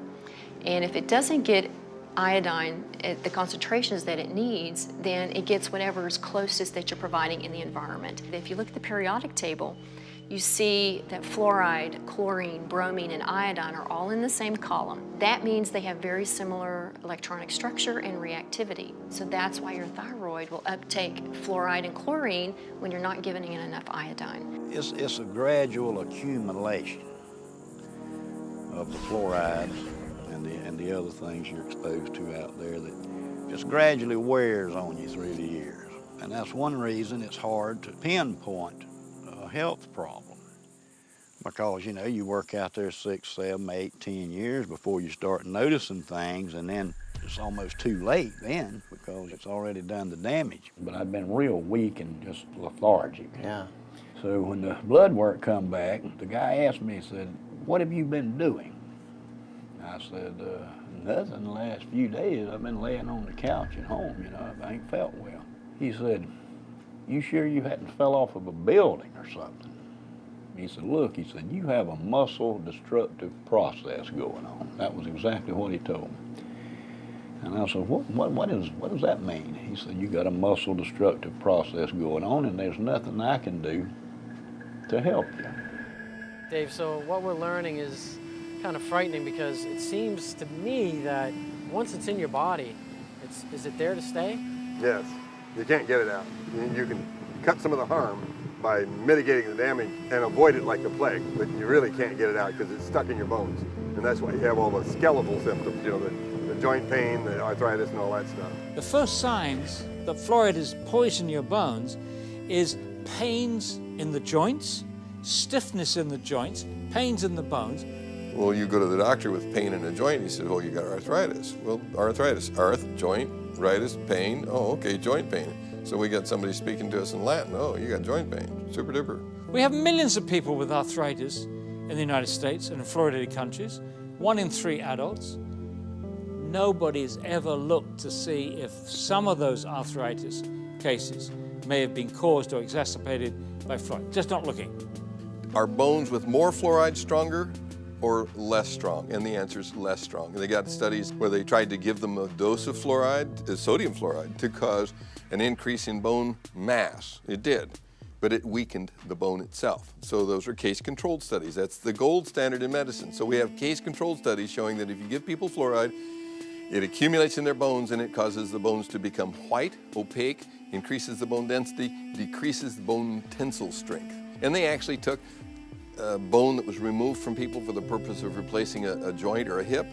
And if it doesn't get iodine at the concentrations that it needs, then it gets whatever is closest that you're providing in the environment. If you look at the periodic table, you see that fluoride, chlorine, bromine, and iodine are all in the same column. That means they have very similar electronic structure and reactivity. So that's why your thyroid will uptake fluoride and chlorine when you're not giving it enough iodine. It's a gradual accumulation of the fluorides and the other things you're exposed to out there that just gradually wears on you through the years. And that's one reason it's hard to pinpoint a health problem. Because, you know, you work out there 6, 7, 8, 10 years before you start noticing things, and then it's almost too late then because it's already done the damage. But I've been real weak and just lethargic. Yeah. So when the blood work come back, the guy asked me, he said, "What have you been doing?" I said, nothing the last few days. I've been laying on the couch at home, you know, I ain't felt well. He said, "You sure you hadn't fell off of a building or something?" He said, "Look," he said, "you have a muscle destructive process going on." That was exactly what he told me. And I said, what does that mean? He said, "You got a muscle destructive process going on and there's nothing I can do to help you." Dave, so what we're learning is kind of frightening because it seems to me that once it's in your body, is it there to stay? Yes, you can't get it out. You can cut some of the harm by mitigating the damage and avoid it like the plague, but you really can't get it out because it's stuck in your bones. And that's why you have all the skeletal symptoms, you know, the joint pain, the arthritis, and all that stuff. The first signs that fluoride is poisoning your bones is pains in the joints, stiffness in the joints, pains in the bones. Well, you go to the doctor with pain in a joint, he said, "Oh, you got arthritis." Well, arthritis, joint, ritis, pain. Oh, okay, joint pain. So we got somebody speaking to us in Latin. "Oh, you got joint pain, super duper." We have millions of people with arthritis in the United States and in fluoridated countries, 1 in 3 adults. Nobody's ever looked to see if some of those arthritis cases may have been caused or exacerbated by fluoride. Just not looking. Are bones with more fluoride stronger or less strong? And the answer is less strong. They got studies where they tried to give them a dose of fluoride, sodium fluoride, to cause an increase in bone mass. It did, but it weakened the bone itself. So those are case-controlled studies. That's the gold standard in medicine. So we have case-controlled studies showing that if you give people fluoride, It accumulates in their bones and it causes the bones to become white, opaque, increases the bone density, decreases the bone tensile strength. And they actually took a bone that was removed from people for the purpose of replacing a joint or a hip,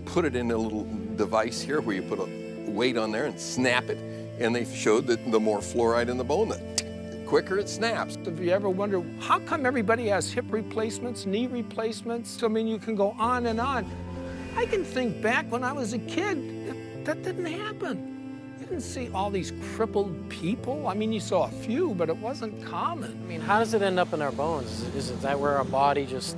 put it in a little device here where you put a weight on there and snap it, and they showed that the more fluoride in the bone, the quicker it snaps. Have you ever wondered, how come everybody has hip replacements, knee replacements? I mean, you can go on and on. I can think back when I was a kid, that didn't happen. You didn't see all these crippled people. I mean, you saw a few, but it wasn't common. I mean, how does it end up in our bones? Is it that where our body just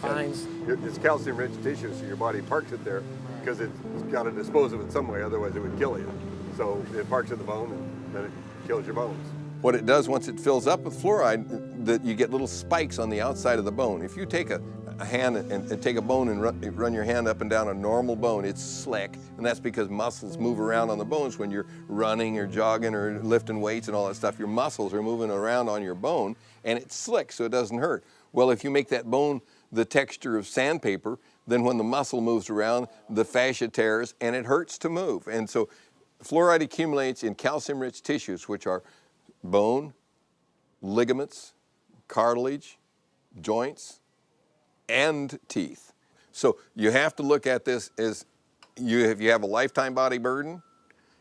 finds? It's calcium-rich tissue, so your body parks it there because it's got to dispose of it some way, otherwise it would kill you. So it parks in the bone and then it kills your bones. What it does once it fills up with fluoride, that you get little spikes on the outside of the bone. If you take a hand and take a bone and run your hand up and down a normal bone, it's slick, and that's because muscles move around on the bones when you're running or jogging or lifting weights and all that stuff. Your muscles are moving around on your bone, and it's slick, so it doesn't hurt. Well, if you make that bone the texture of sandpaper, then when the muscle moves around, the fascia tears, and it hurts to move. And so fluoride accumulates in calcium-rich tissues, which are bone, ligaments, cartilage, joints, and teeth. So you have to look at this as if you have a lifetime body burden,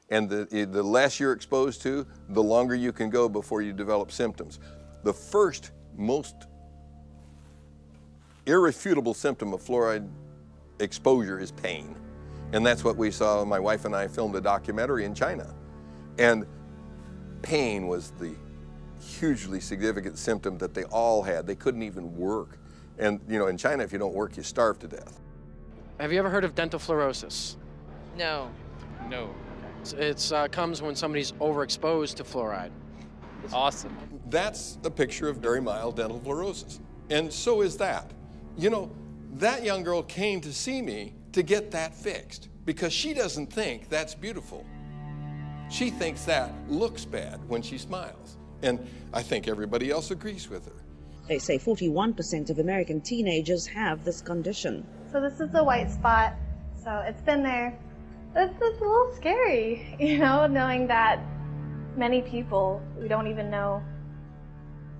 and the less you're exposed to, the longer you can go before you develop symptoms. The first most irrefutable symptom of fluoride exposure is pain. And that's what we saw. My wife and I filmed a documentary in China. And pain was the hugely significant symptom that they all had. They couldn't even work. And you know, in China, if you don't work, you starve to death. Have you ever heard of dental fluorosis? No. No. It comes when somebody's overexposed to fluoride. It's awesome. That's a picture of very mild dental fluorosis. And so is that. You know, that young girl came to see me to get that fixed because she doesn't think that's beautiful. She thinks that looks bad when she smiles. And I think everybody else agrees with her. They say 41% of American teenagers have this condition. So this is the white spot. So it's been there. It's a little scary, you know, knowing that many people, we don't even know,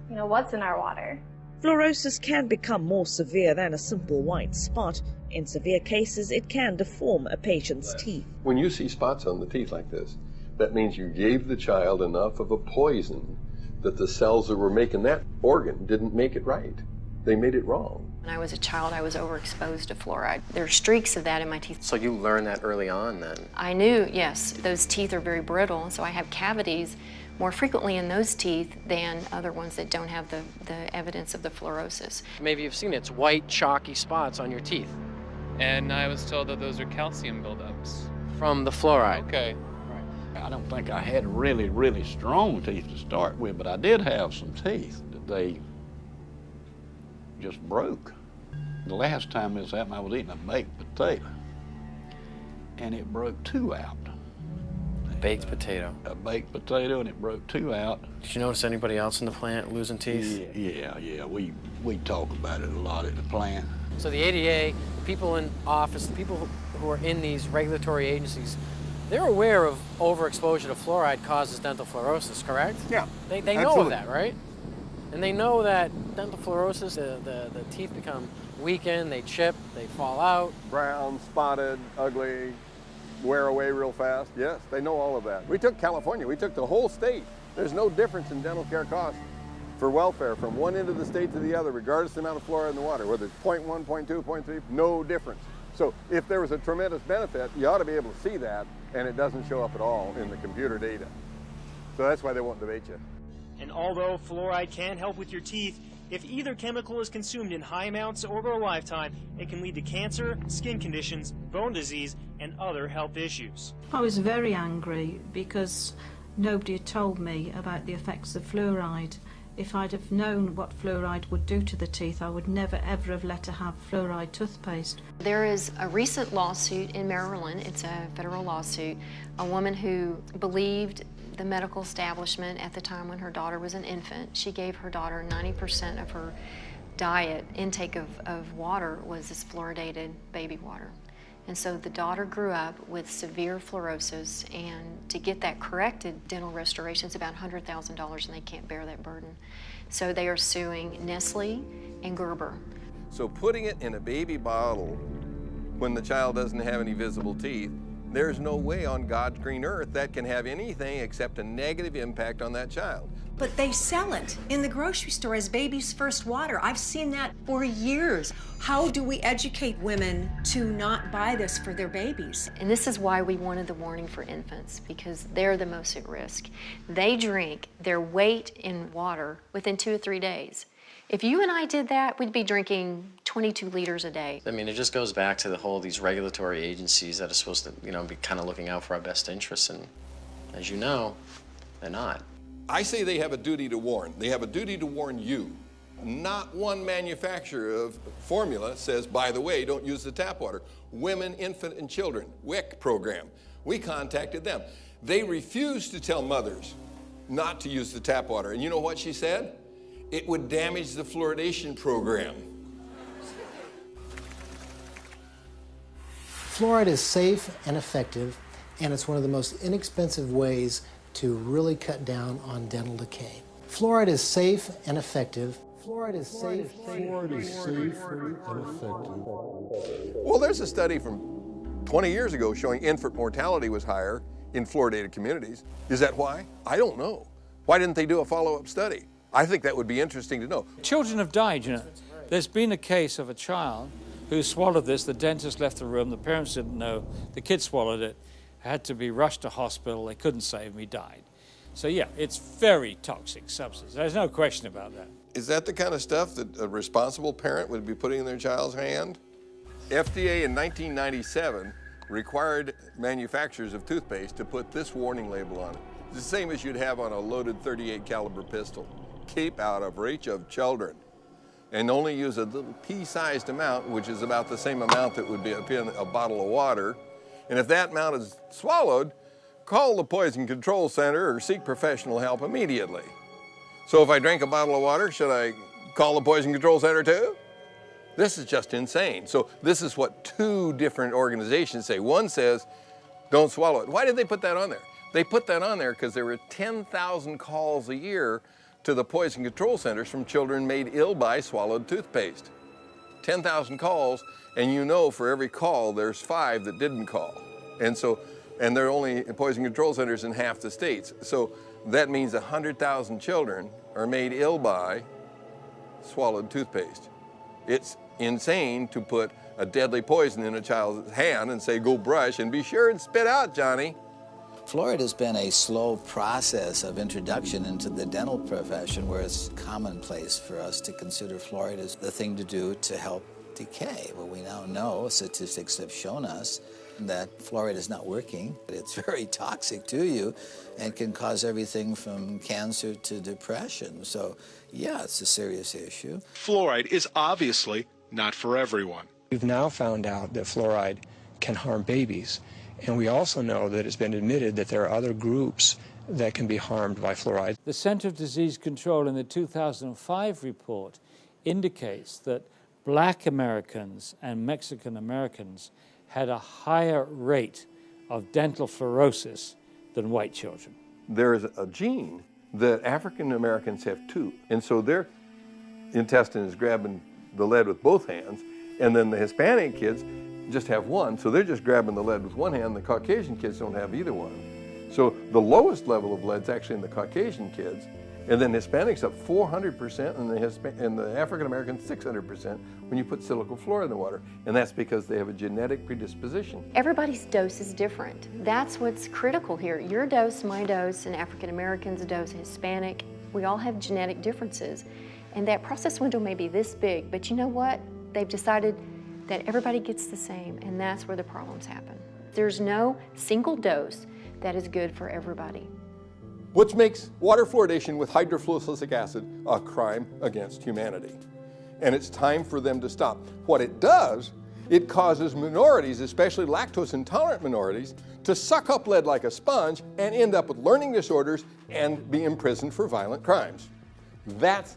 what's in our water. Fluorosis can become more severe than a simple white spot. In severe cases, it can deform a patient's teeth. When you see spots on the teeth like this, that means you gave the child enough of a poison that the cells that were making that organ didn't make it right. They made it wrong. When I was a child, I was overexposed to fluoride. There are streaks of that in my teeth. So you learned that early on then? I knew, yes. Those teeth are very brittle, so I have cavities more frequently in those teeth than other ones that don't have the evidence of the fluorosis. Maybe you've seen it. It's white, chalky spots on your teeth. And I was told that those are calcium buildups. From the fluoride. Okay. I don't think I had really, really strong teeth to start with, but I did have some teeth that they just broke. The last time this happened, I was eating a baked potato, and it broke 2 out. Baked potato? A baked potato, and it broke 2 out. Did you notice anybody else in the plant losing teeth? Yeah. We talk about it a lot at the plant. So the ADA, the people in office, the people who are in these regulatory agencies, they're aware of overexposure to fluoride causes dental fluorosis, correct? Yeah. They know of that, right? And they know that dental fluorosis, the teeth become weakened, they chip, they fall out. Brown, spotted, ugly, wear away real fast. Yes, they know all of that. We took California, we took the whole state. There's no difference in dental care costs for welfare from one end of the state to the other, regardless of the amount of fluoride in the water, whether it's 0.1, 0.2, 0.3, no difference. So if there was a tremendous benefit, you ought to be able to see that, and it doesn't show up at all in the computer data. So that's why they won't debate you. And although fluoride can help with your teeth, if either chemical is consumed in high amounts over a lifetime, it can lead to cancer, skin conditions, bone disease, and other health issues. I was very angry because nobody had told me about the effects of fluoride. If I'd have known what fluoride would do to the teeth, I would never ever have let her have fluoride toothpaste. There is a recent lawsuit in Maryland, it's a federal lawsuit, a woman who believed the medical establishment at the time when her daughter was an infant. She gave her daughter 90% of her diet, intake of water was this fluoridated baby water. And so the daughter grew up with severe fluorosis, and to get that corrected, dental restoration is about $100,000, and they can't bear that burden. So they are suing Nestle and Gerber. So putting it in a baby bottle when the child doesn't have any visible teeth, there's no way on God's green earth that can have anything except a negative impact on that child. But they sell it in the grocery store as baby's first water. I've seen that for years. How do we educate women to not buy this for their babies? And this is why we wanted the warning for infants, because they're the most at risk. They drink their weight in water within 2 or 3 days. If you and I did that, we'd be drinking 22 liters a day. I mean, it just goes back to the whole, these regulatory agencies that are supposed to, be kind of looking out for our best interests, and as you know, they're not. I say they have a duty to warn. They have a duty to warn you. Not one manufacturer of formula says, by the way, don't use the tap water. Women, infant, and children, WIC program. We contacted them. They refused to tell mothers not to use the tap water. And you know what she said? It would damage the fluoridation program. Fluoride is safe and effective, and it's one of the most inexpensive ways to really cut down on dental decay. Fluoride is safe and effective. Fluoride is safe and effective. Well, there's a study from 20 years ago showing infant mortality was higher in fluoridated communities. Is that why? I don't know. Why didn't they do a follow-up study? I think that would be interesting to know. Children have died, There's been a case of a child who swallowed this. The dentist left the room. The parents didn't know. The kid swallowed it. Had to be rushed to hospital. They couldn't save him. He died. So yeah, it's very toxic substance. There's no question about that. Is that the kind of stuff that a responsible parent would be putting in their child's hand? FDA in 1997 required manufacturers of toothpaste to put this warning label on it. It's the same as you'd have on a loaded .38 caliber pistol. Keep out of reach of children. And only use a little pea-sized amount, which is about the same amount that would be in a bottle of water. And if that amount is swallowed, call the Poison Control Center or seek professional help immediately. So if I drink a bottle of water, should I call the Poison Control Center too? This is just insane. So this is what 2 different organizations say. One says, don't swallow it. Why did they put that on there? They put that on there because there were 10,000 calls a year to the Poison Control Centers from children made ill by swallowed toothpaste. 10,000 calls, and for every call, there's 5 that didn't call. And there are only Poison Control Centers in half the states. So that means 100,000 children are made ill by swallowed toothpaste. It's insane to put a deadly poison in a child's hand and say, go brush and be sure and spit out, Johnny. Fluoride has been a slow process of introduction into the dental profession, where it's commonplace for us to consider fluoride as the thing to do to help decay. Well, we now know, statistics have shown us, that fluoride is not working. It's very toxic to you and can cause everything from cancer to depression. So, yeah, it's a serious issue. Fluoride is obviously not for everyone. We've now found out that fluoride can harm babies. And we also know that it's been admitted that there are other groups that can be harmed by fluoride. The Center of Disease Control in the 2005 report indicates that Black Americans and Mexican Americans had a higher rate of dental fluorosis than white children. There is a gene that African Americans have too. And so their intestine is grabbing the lead with both hands, and then the Hispanic kids just have one, so they're just grabbing the lead with one hand. The Caucasian kids don't have either one. So the lowest level of lead's actually in the Caucasian kids, and then Hispanics up 400%, and the African Americans 600% when you put silicon fluoride in the water, and that's because they have a genetic predisposition. Everybody's dose is different. That's what's critical here. Your dose, my dose, and African Americans' dose, Hispanic, we all have genetic differences, and that process window may be this big, but you know what? They've decided that everybody gets the same, and that's where the problems happen. There's no single dose that is good for everybody. Which makes water fluoridation with hydrofluorosilicic acid a crime against humanity. And it's time for them to stop. What it does, it causes minorities, especially lactose intolerant minorities, to suck up lead like a sponge and end up with learning disorders and be imprisoned for violent crimes. That's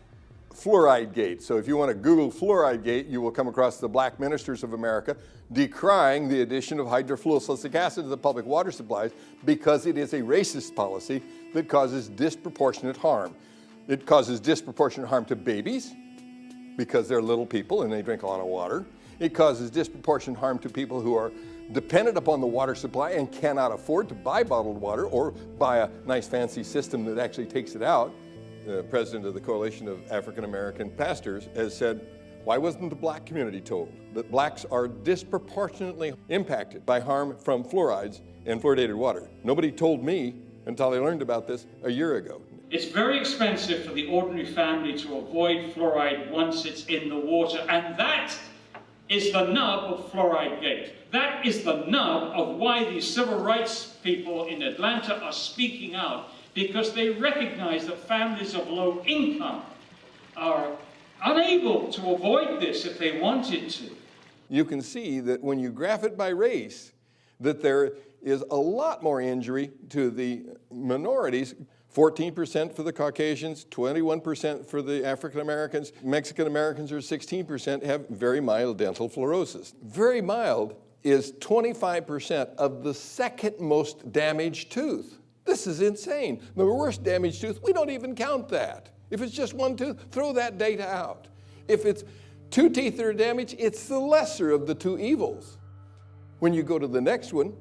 Fluoride Gate. So if you want to Google Fluoride Gate, you will come across the black ministers of America decrying the addition of hydrofluorosilicic acid to the public water supplies because it is a racist policy that causes disproportionate harm. It causes disproportionate harm to babies because they're little people and they drink a lot of water. It causes disproportionate harm to people who are dependent upon the water supply and cannot afford to buy bottled water or buy a nice fancy system that actually takes it out. The president of the Coalition of African American Pastors has said, why wasn't the black community told that blacks are disproportionately impacted by harm from fluorides and fluoridated water? Nobody told me until I learned about this a year ago. It's very expensive for the ordinary family to avoid fluoride once it's in the water, and that is the nub of Fluoride Gate. That is the nub of why these civil rights people in Atlanta are speaking out, because they recognize that families of low income are unable to avoid this if they wanted to. You can see that when you graph it by race, that there is a lot more injury to the minorities. 14% for the Caucasians, 21% for the African Americans. Mexican Americans are 16% have very mild dental fluorosis. Very mild is 25% of the second most damaged tooth. This is insane. The worst damaged tooth, we don't even count that. If it's just one tooth, throw that data out. If it's two teeth that are damaged, it's the lesser of the two evils. When you go to the next one,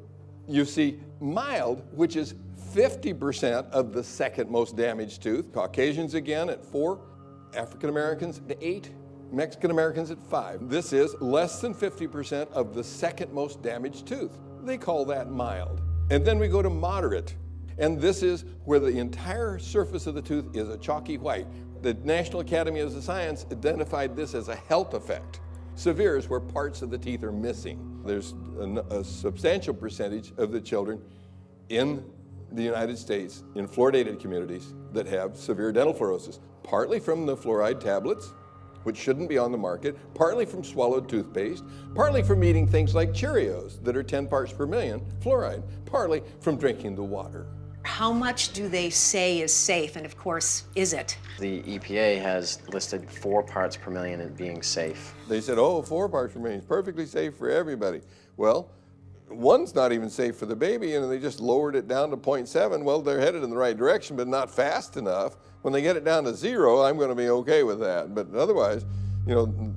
you see mild, which is 50% of the second most damaged tooth. Caucasians again at 4, African Americans at 8, Mexican Americans at 5. This is less than 50% of the second most damaged tooth. They call that mild. And then we go to moderate. And this is where the entire surface of the tooth is a chalky white. The National Academy of Sciences identified this as a health effect. Severe is where parts of the teeth are missing. There's a substantial percentage of the children in the United States in fluoridated communities that have severe dental fluorosis, partly from the fluoride tablets, which shouldn't be on the market, partly from swallowed toothpaste, partly from eating things like Cheerios that are 10 parts per million fluoride, partly from drinking the water. How much do they say is safe, and of course, is it? The EPA has listed 4 parts per million as being safe. They said, oh, 4 parts per million is perfectly safe for everybody. Well, one's not even safe for the baby, and they just lowered it down to 0.7. Well, they're headed in the right direction, but not fast enough. When they get it down to 0, I'm going to be okay with that. But otherwise, you know,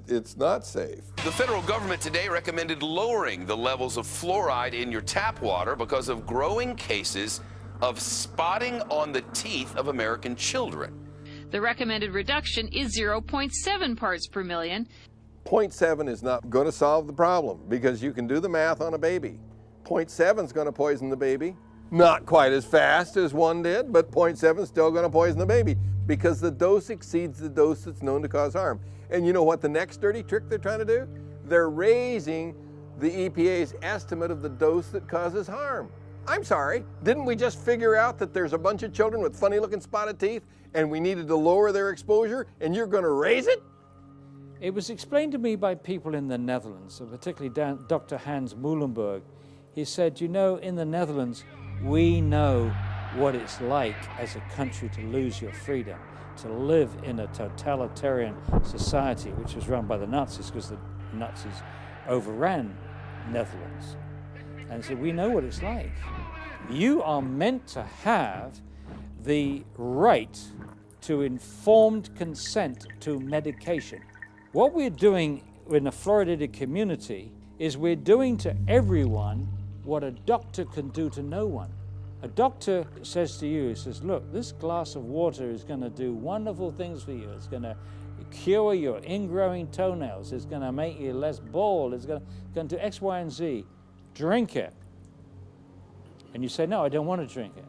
it's not safe. The federal government today recommended lowering the levels of fluoride in your tap water because of growing cases of spotting on the teeth of American children. The recommended reduction is 0.7 parts per million. 0.7 is not going to solve the problem because you can do the math on a baby. 0.7 is going to poison the baby. Not quite as fast as 1 did, but 0.7 is still going to poison the baby because the dose exceeds the dose that's known to cause harm. And you know what the next dirty trick they're trying to do? They're raising the EPA's estimate of the dose that causes harm. I'm sorry, didn't we just figure out that there's a bunch of children with funny looking spotted teeth and we needed to lower their exposure and you're going to raise it? It was explained to me by people in the Netherlands, particularly Dr. Hans Muhlenberg. He said, you know, in the Netherlands, we know what it's like as a country to lose your freedom, to live in a totalitarian society, which was run by the Nazis because the Nazis overran Netherlands. And so we know what it's like. You are meant to have the right to informed consent to medication. What we're doing in a fluoridated community is we're doing to everyone what a doctor can do to no one. A doctor says to you, he says, look, this glass of water is going to do wonderful things for you. It's going to cure your ingrowing toenails. It's going to make you less bald. It's going to do X, Y, and Z. Drink it. And you say, no, I don't want to drink it.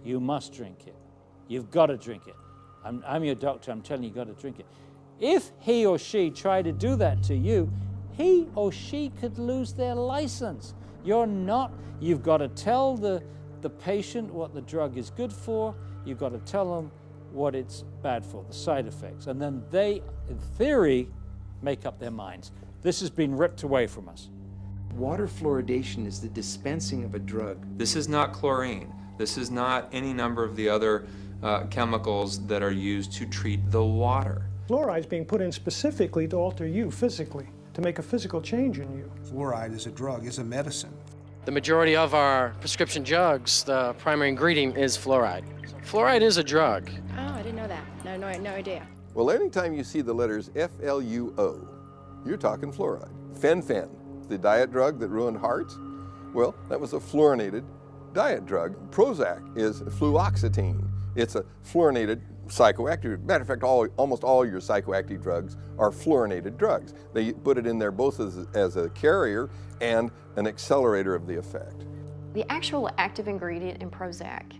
You must drink it. You've got to drink it. I'm your doctor. I'm telling you, you've got to drink it. If he or she tried to do that to you, he or she could lose their license. You've got to tell the patient what the drug is good for. You've got to tell them what it's bad for, the side effects. And then they, in theory, make up their minds. This has been ripped away from us. Water fluoridation is the dispensing of a drug. This is not chlorine. This is not any number of the other chemicals that are used to treat the water. Fluoride is being put in specifically to alter you physically, to make a physical change in you. Fluoride is a drug, is a medicine. The majority of our prescription drugs, the primary ingredient is fluoride. Fluoride is a drug. Oh, I didn't know that. No idea. Well, anytime you see the letters FLUO, you're talking fluoride. Fen-phen, the diet drug that ruined hearts, well, that was a fluorinated diet drug. Prozac is fluoxetine. It's a fluorinated psychoactive. Matter of fact, almost all your psychoactive drugs are fluorinated drugs. They put it in there both as a carrier and an accelerator of the effect. The actual active ingredient in Prozac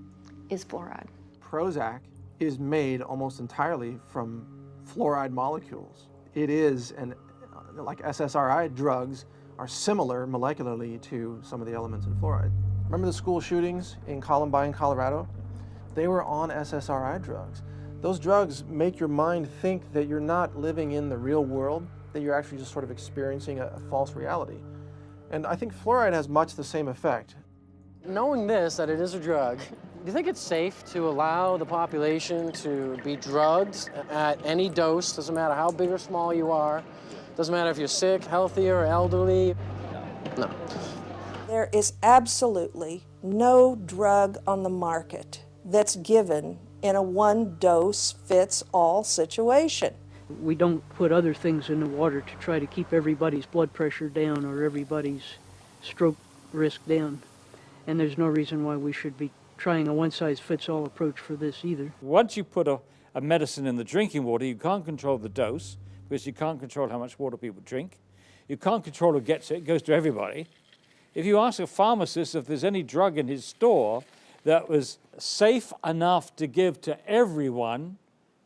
is fluoride. Prozac is made almost entirely from fluoride molecules. It is, like SSRI drugs, are similar molecularly to some of the elements in fluoride. Remember the school shootings in Columbine, Colorado? They were on SSRI drugs. Those drugs make your mind think that you're not living in the real world, that you're actually just sort of experiencing a false reality. And I think fluoride has much the same effect. Knowing this, that it is a drug, do you think it's safe to allow the population to be drugged at any dose? Doesn't matter how big or small you are. Doesn't matter if you're sick, healthy, or elderly. No. There is absolutely no drug on the market that's given in a one-dose-fits-all situation. We don't put other things in the water to try to keep everybody's blood pressure down or everybody's stroke risk down. And there's no reason why we should be trying a one-size-fits-all approach for this either. Once you put a medicine in the drinking water, you can't control the dose because you can't control how much water people drink. You can't control who gets it. It goes to everybody. If you ask a pharmacist if there's any drug in his store that was safe enough to give to everyone,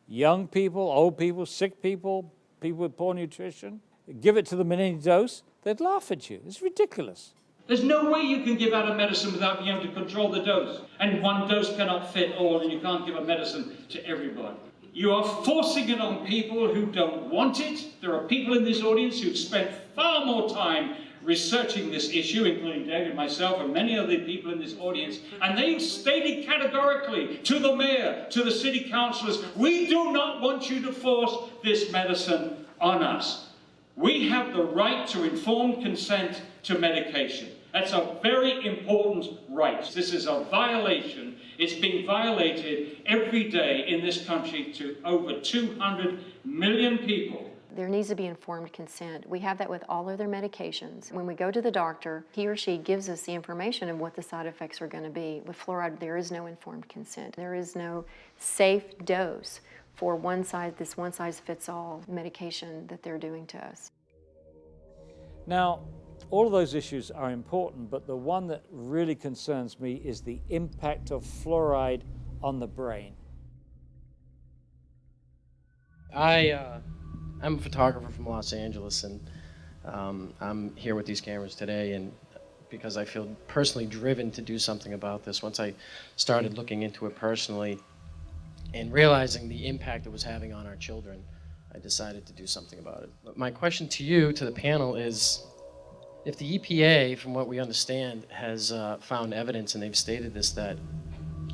young people, old people, sick people, people with poor nutrition, give it to them in any dose, they'd laugh at you. It's ridiculous. There's no way you can give out a medicine without being able to control the dose. And one dose cannot fit all, and you can't give a medicine to everybody. You are forcing it on people who don't want it. There are people in this audience who've spent far more time researching this issue, including David, myself, and many other people in this audience, and they've stated categorically to the mayor, to the city councillors, we do not want you to force this medicine on us. We have the right to informed consent to medication. That's a very important right. This is a violation. It's being violated every day in this country to over 200 million people. There needs to be informed consent. We have that with all other medications. When we go to the doctor, he or she gives us the information of what the side effects are going to be. With fluoride, there is no informed consent. There is no safe dose for this one-size-fits-all medication that they're doing to us. Now, all of those issues are important, but the one that really concerns me is the impact of fluoride on the brain. I'm a photographer from Los Angeles, and I'm here with these cameras today, and because I feel personally driven to do something about this. Once I started looking into it personally and realizing the impact it was having on our children, I decided to do something about it. But my question to you, to the panel, is if the EPA, from what we understand, has found evidence, and they've stated this, that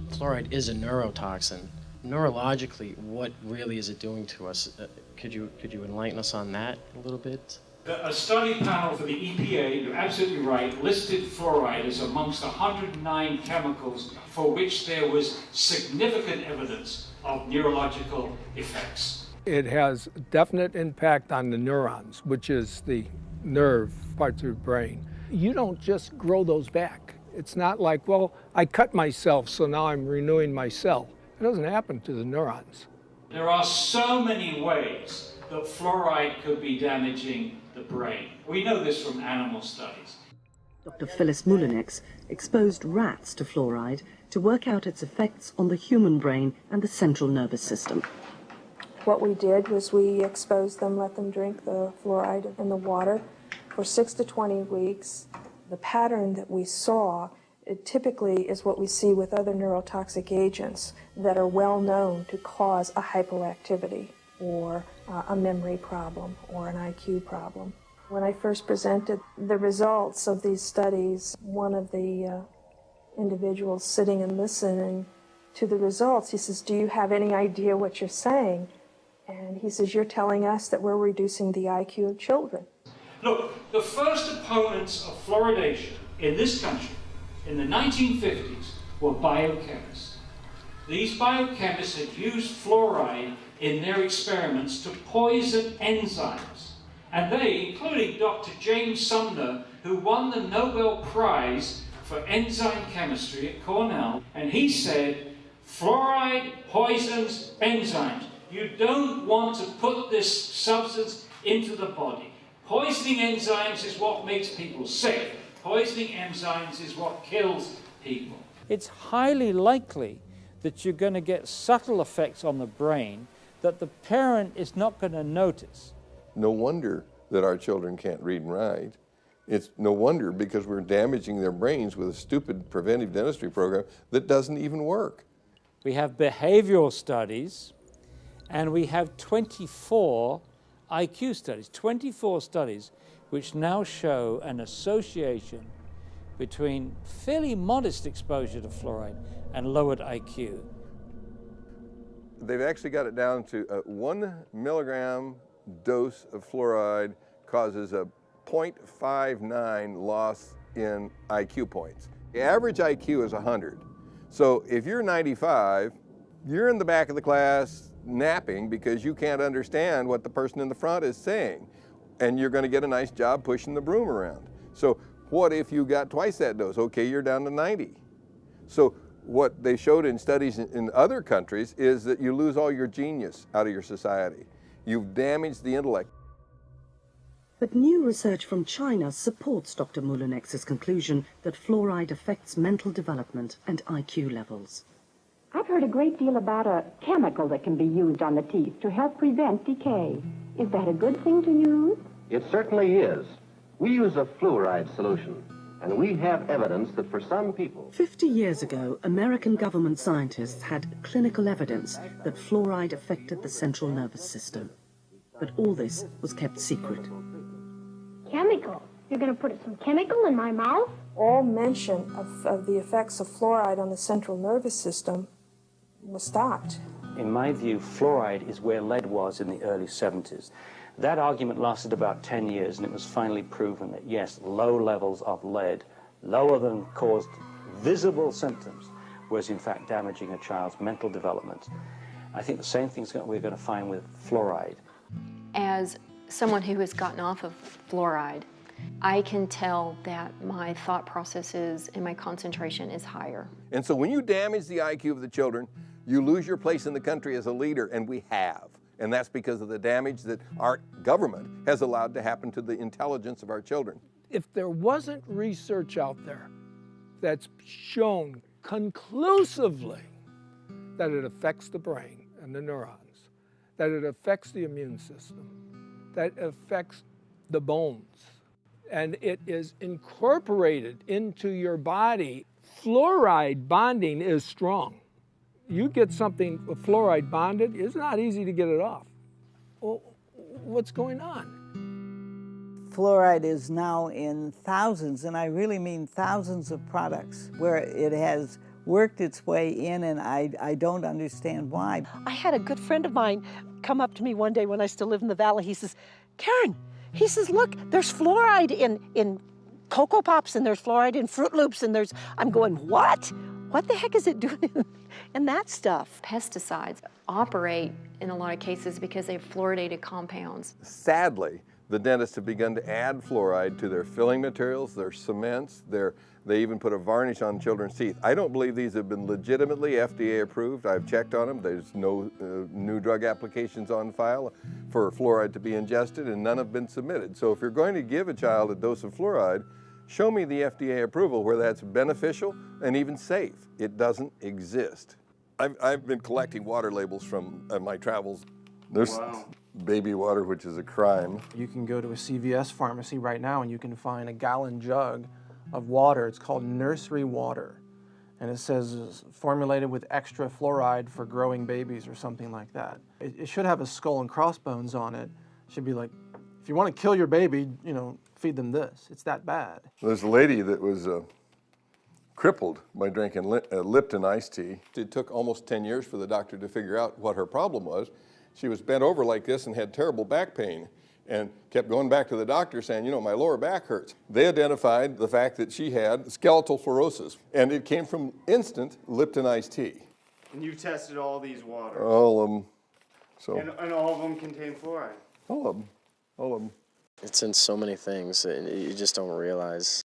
fluoride is a neurotoxin, neurologically, what really is it doing to us? Could you enlighten us on that a little bit? A study panel for the EPA, you're absolutely right, listed fluoride as amongst 109 chemicals for which there was significant evidence of neurological effects. It has definite impact on the neurons, which is the nerve parts of the brain. You don't just grow those back. It's not like, well, I cut myself, so now I'm renewing my cell. It doesn't happen to the neurons. There are so many ways that fluoride could be damaging the brain. We know this from animal studies. Dr. Phyllis Moulinex exposed rats to fluoride to work out its effects on the human brain and the central nervous system. What we did was we exposed them, let them drink the fluoride in the water for 6 to 20 weeks. The pattern that we saw, it typically is what we see with other neurotoxic agents that are well known to cause a hypoactivity or a memory problem or an IQ problem. When I first presented the results of these studies, one of the individuals sitting and listening to the results. He says, do you have any idea what you're saying? And he says, you're telling us that we're reducing the IQ of children. Look, the first opponents of fluoridation in this country in the 1950s were biochemists. These biochemists had used fluoride in their experiments to poison enzymes. And they, including Dr. James Sumner, who won the Nobel Prize for enzyme chemistry at Cornell, and he said, fluoride poisons enzymes. You don't want to put this substance into the body. Poisoning enzymes is what makes people sick. Poisoning enzymes is what kills people. It's highly likely that you're going to get subtle effects on the brain that the parent is not going to notice. No wonder that our children can't read and write. It's no wonder because we're damaging their brains with a stupid preventive dentistry program that doesn't even work. We have behavioral studies, and we have 24 IQ studies, 24 studies which now show an association between fairly modest exposure to fluoride and lowered IQ. They've actually got it down to a 1 milligram dose of fluoride causes a 0.59 loss in IQ points. The average IQ is 100. So if you're 95, you're in the back of the class napping because you can't understand what the person in the front is saying. And you're going to get a nice job pushing the broom around. So what if you got twice that dose? Okay, you're down to 90. So what they showed in studies in other countries is that you lose all your genius out of your society. You've damaged the intellect. But new research from China supports Dr. Moulinex's conclusion that fluoride affects mental development and IQ levels. I've heard a great deal about a chemical that can be used on the teeth to help prevent decay. Is that a good thing to use? It certainly is. We use a fluoride solution, and we have evidence that for some people... 50 years ago, American government scientists had clinical evidence that fluoride affected the central nervous system. But all this was kept secret. Chemical? You're going to put some chemical in my mouth? All mention of the effects of fluoride on the central nervous system was stopped. In my view, fluoride is where lead was in the early 70s. That argument lasted about 10 years, and it was finally proven that, yes, low levels of lead, lower than caused visible symptoms, was in fact damaging a child's mental development. I think the same thing's we're going to find with fluoride. As someone who has gotten off of fluoride, I can tell that my thought processes and my concentration is higher. And so when you damage the IQ of the children, you lose your place in the country as a leader, and we have. And that's because of the damage that our government has allowed to happen to the intelligence of our children. If there wasn't research out there that's shown conclusively that it affects the brain and the neurons, that it affects the immune system, that it affects the bones, and it is incorporated into your body, fluoride bonding is strong. You get something with fluoride bonded, it's not easy to get it off. Well, what's going on? Fluoride is now in thousands, and I really mean thousands of products where it has worked its way in, and I don't understand why. I had a good friend of mine come up to me one day when I still lived in the valley. He says, Karen, he says, look, there's fluoride in Cocoa Pops, and there's fluoride in Fruit Loops, and there's, I'm going, what? What the heck is it doing in that stuff? Pesticides operate in a lot of cases because they have fluoridated compounds. Sadly, the dentists have begun to add fluoride to their filling materials, their cements, they even put a varnish on children's teeth. I don't believe these have been legitimately FDA approved. I've checked on them. There's no new drug applications on file for fluoride to be ingested, and none have been submitted. So if you're going to give a child a dose of fluoride, show me the FDA approval where that's beneficial and even safe. It doesn't exist. I've been collecting water labels from my travels. There's baby water, which is a crime. You can go to a CVS pharmacy right now and you can find a gallon jug of water. It's called nursery water. And it says it's formulated with extra fluoride for growing babies or something like that. It should have a skull and crossbones on it. It should be like, if you want to kill your baby, you know, feed them this. It's that bad. There's a lady that was crippled by drinking Lipton iced tea. It took almost 10 years for the doctor to figure out what her problem was. She was bent over like this and had terrible back pain and kept going back to the doctor saying, you know, my lower back hurts. They identified the fact that she had skeletal fluorosis, and it came from instant Lipton iced tea. And you've tested all these waters? All of them. So. And all of them contain fluoride? All of them. All of them. It's in so many things, and you just don't realize.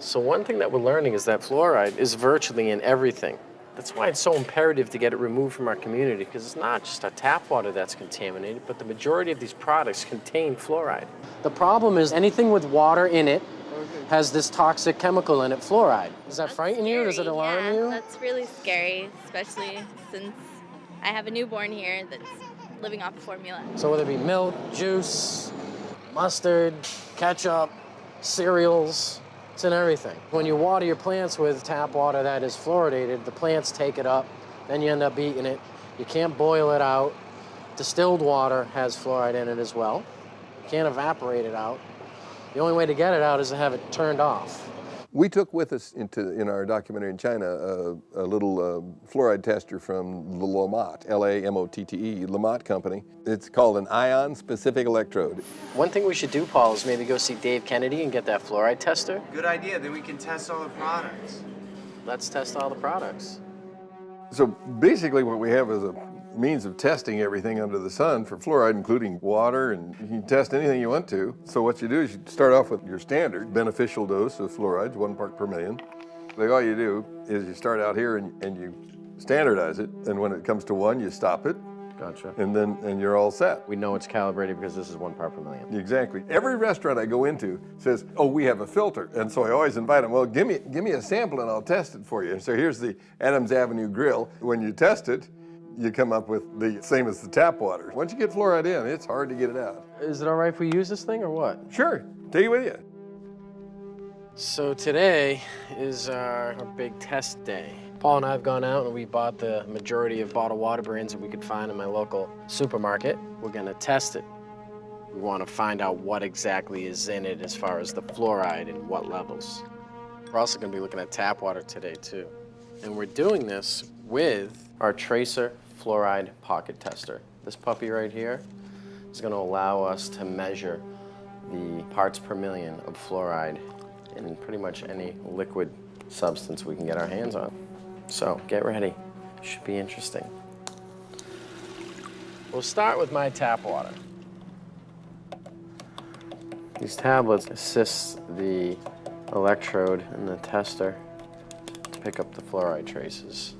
So one thing that we're learning is that fluoride is virtually in everything. That's why it's so imperative to get it removed from our community, because it's not just our tap water that's contaminated, but the majority of these products contain fluoride. The problem is anything with water in it has this toxic chemical in it, fluoride. Does that frighten you? Does it alarm you? That's really scary, especially since I have a newborn here that's living off of formula. So whether it be milk, juice, mustard, ketchup, cereals, it's in everything. When you water your plants with tap water that is fluoridated, the plants take it up, then you end up eating it. You can't boil it out. Distilled water has fluoride in it as well. You can't evaporate it out. The only way to get it out is to have it turned off. We took with us in our documentary in China a little fluoride tester from the Lamotte, L-A-M-O-T-T-E, Lamotte company. It's called an ion-specific electrode. One thing we should do, Paul, is maybe go see Dave Kennedy and get that fluoride tester. Good idea, then we can test all the products. Let's test all the products. So basically what we have is a means of testing everything under the sun for fluoride, including water, and you can test anything you want to. So what you do is you start off with your standard beneficial dose of fluorides, 1 part per million. Like all you do is you start out here and you standardize it, and when it comes to 1, you stop it. Gotcha. And you're all set. We know it's calibrated because this is 1 part per million. Exactly. Every restaurant I go into says, oh, we have a filter. And so I always invite them, well, give me a sample and I'll test it for you. And so here's the Adams Avenue Grill. When you test it, you come up with the same as the tap water. Once you get fluoride in, it's hard to get it out. Is it all right if we use this thing or what? Sure, take it with you. So today is our big test day. Paul and I have gone out and we bought the majority of bottled water brands that we could find in my local supermarket. We're gonna test it. We wanna find out what exactly is in it as far as the fluoride and what levels. We're also gonna be looking at tap water today too. And we're doing this with our Tracer Fluoride Pocket Tester. This puppy right here is gonna allow us to measure the parts per million of fluoride in pretty much any liquid substance we can get our hands on. So get ready, should be interesting. We'll start with my tap water. These tablets assist the electrode and the tester to pick up the fluoride traces.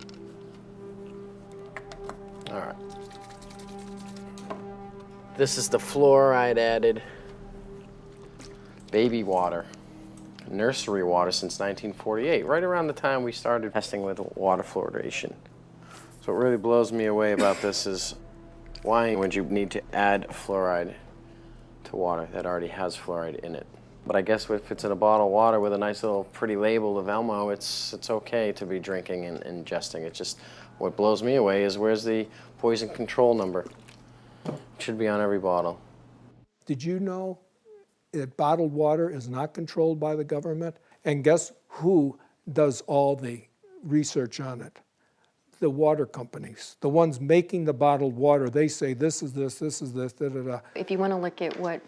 All right. This is the fluoride added baby water. Nursery water since 1948, right around the time we started testing with water fluoridation. So what really blows me away about this is why would you need to add fluoride to water that already has fluoride in it? But I guess if it's in a bottle of water with a nice little pretty label of Elmo, it's okay to be drinking and ingesting. It's just what blows me away is where's the poison control number? It should be on every bottle. Did you know that bottled water is not controlled by the government? And guess who does all the research on it? The water companies. The ones making the bottled water, they say this is this is this, da-da-da. If you want to look at what,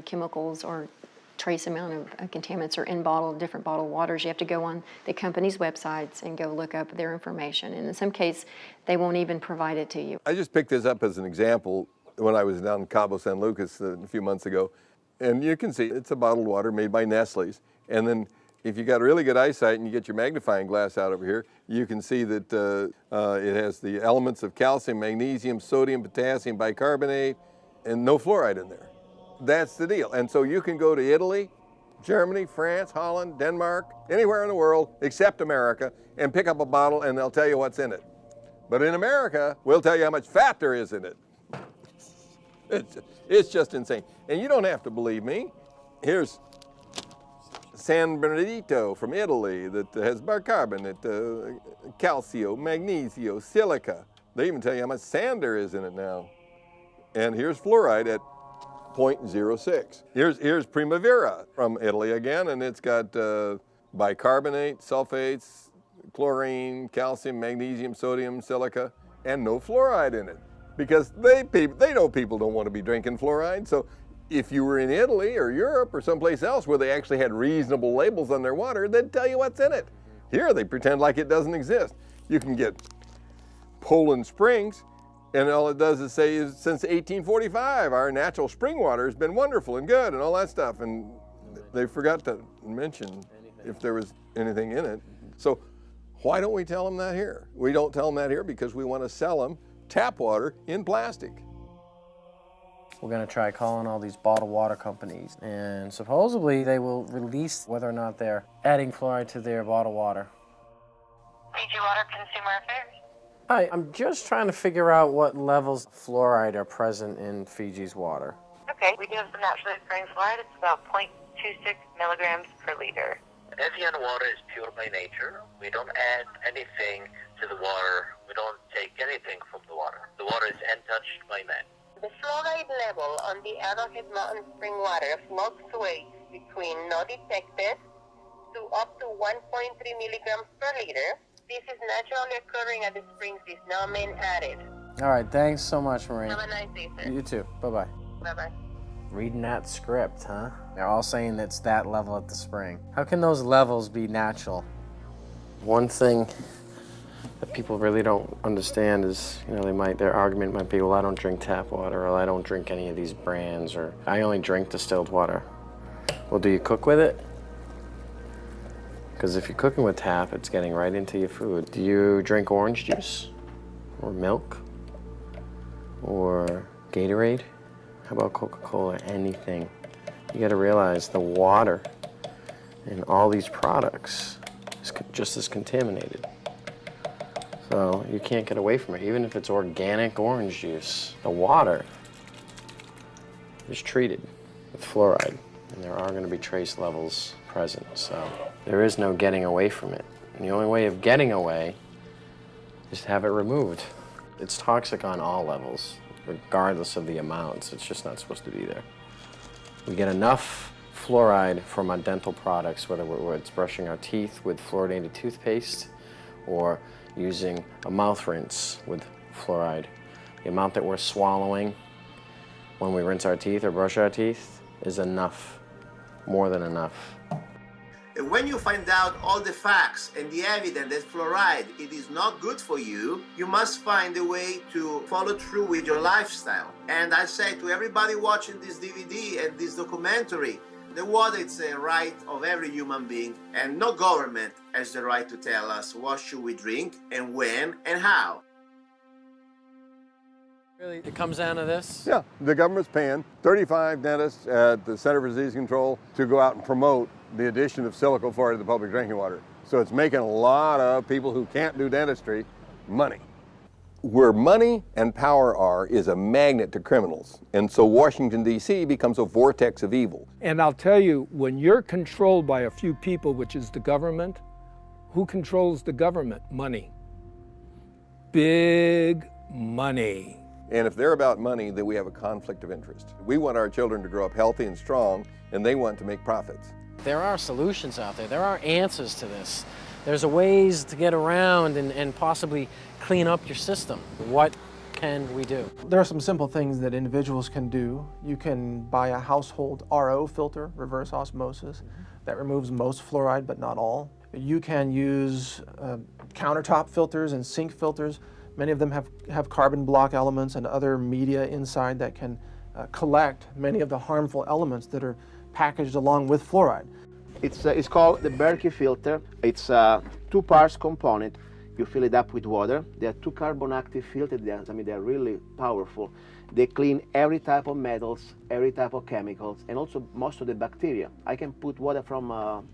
chemicals or trace amount of contaminants are in different bottled waters, you have to go on the company's websites and go look up their information. And in some case, they won't even provide it to you. I just picked this up as an example when I was down in Cabo San Lucas a few months ago. And you can see it's a bottled water made by Nestle's. And then if you got really good eyesight and you get your magnifying glass out over here, you can see that it has the elements of calcium, magnesium, sodium, potassium, bicarbonate, and no fluoride in there. That's the deal. And so you can go to Italy, Germany, France, Holland, Denmark, anywhere in the world except America, and pick up a bottle and they'll tell you what's in it. But in America, we'll tell you how much fat there is in it. It's just insane. And you don't have to believe me. Here's San Bernardino from Italy that has bicarbonate, calcio, magnesio, silica. They even tell you how much sand there is in it now. And here's fluoride at 0.06. Here's Primavera from Italy again, and it's got bicarbonate, sulfates, chlorine, calcium, magnesium, sodium, silica, and no fluoride in it. Because they know people don't want to be drinking fluoride. So if you were in Italy or Europe or someplace else where they actually had reasonable labels on their water, they'd tell you what's in it. Here they pretend like it doesn't exist. You can get Poland Springs, and all it does is say is since 1845 our natural spring water has been wonderful and good and all that stuff, and they forgot to mention if there was anything in it. So why don't we tell them that here? We don't tell them that here because we want to sell them tap water in plastic. We're going to try calling all these bottled water companies, and supposedly they will release whether or not they're adding fluoride to their bottled water. Fiji Water Consumer Affairs. Hi, I'm just trying to figure out what levels of fluoride are present in Fiji's water. Okay, we do have some naturally occurring fluoride. It's about 0.26 milligrams per liter. Evian water is pure by nature. We don't add anything to the water. We don't take anything from the water. The water is untouched by man. The fluoride level on the Arrowhead Mountain spring water fluctuates between no detected to up to 1.3 milligrams per liter. This is naturally occurring at the springs. Is no man added. All right, thanks so much, Marie. Have a nice day, sir. You too. Bye-bye. Bye-bye. Reading that script, huh? They're all saying it's that level at the spring. How can those levels be natural? One thing that people really don't understand is, their argument might be, well, I don't drink tap water, or I don't drink any of these brands, or I only drink distilled water. Well, do you cook with it? Because if you're cooking with tap, it's getting right into your food. Do you drink orange juice? Or milk? Or Gatorade? How about Coca-Cola? Anything. You gotta realize the water in all these products is just as contaminated. So you can't get away from it. Even if it's organic orange juice, the water is treated with fluoride, and there are gonna be trace levels present. So there is no getting away from it. And the only way of getting away is to have it removed. It's toxic on all levels, regardless of the amounts. It's just not supposed to be there. We get enough fluoride from our dental products, whether it's brushing our teeth with fluoridated toothpaste or using a mouth rinse with fluoride. The amount that we're swallowing when we rinse our teeth or brush our teeth is enough, more than enough. When you find out all the facts and the evidence that fluoride it is not good for you, you must find a way to follow through with your lifestyle. And I say to everybody watching this DVD and this documentary, the water is a right of every human being, and no government has the right to tell us what should we drink and when and how. Really, it comes down to this? Yeah, the government's paying 35 dentists at the Center for Disease Control to go out and promote the addition of silicone fluoride to the public drinking water. So it's making a lot of people who can't do dentistry money. Where money and power are is a magnet to criminals. And so Washington, D.C. becomes a vortex of evil. And I'll tell you, when you're controlled by a few people, which is the government, who controls the government? Money. Big money. And if they're about money, then we have a conflict of interest. We want our children to grow up healthy and strong, and they want to make profits. There are solutions out there. There are answers to this. There's a ways to get around and possibly clean up your system. What can we do? There are some simple things that individuals can do. You can buy a household RO filter, reverse osmosis, that removes most fluoride but not all. You can use countertop filters and sink filters. Many of them have carbon block elements and other media inside that can collect many of the harmful elements that are packaged along with fluoride. It's called the Berkey filter. It's a 2 parts component. You fill it up with water. There are 2 carbon active filters. They're really powerful. They clean every type of metals, every type of chemicals, and also most of the bacteria. I can put water from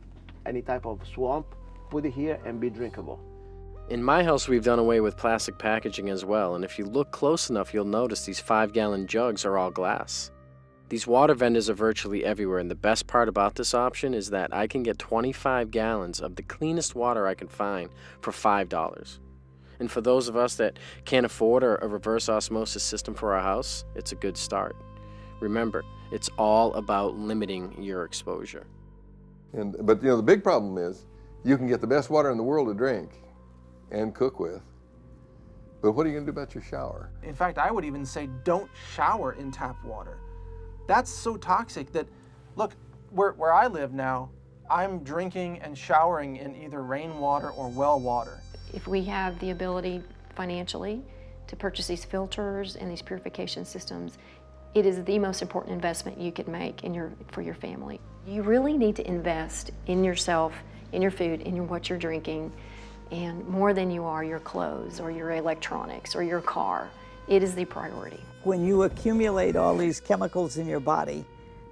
any type of swamp, put it here, and be drinkable. In my house, we've done away with plastic packaging as well, and if you look close enough, you'll notice these 5-gallon jugs are all glass. These water vendors are virtually everywhere, and the best part about this option is that I can get 25 gallons of the cleanest water I can find for $5. And for those of us that can't afford a reverse osmosis system for our house, it's a good start. Remember, it's all about limiting your exposure. But you know, the big problem is you can get the best water in the world to drink and cook with, but what are you going to do about your shower? In fact, I would even say don't shower in tap water. That's so toxic that, look, where I live now, I'm drinking and showering in either rainwater or well water. If we have the ability financially to purchase these filters and these purification systems, it is the most important investment you could make for your family. You really need to invest in yourself, in your food, in what you're drinking, and more than you are your clothes or your electronics or your car. It is the priority. When you accumulate all these chemicals in your body,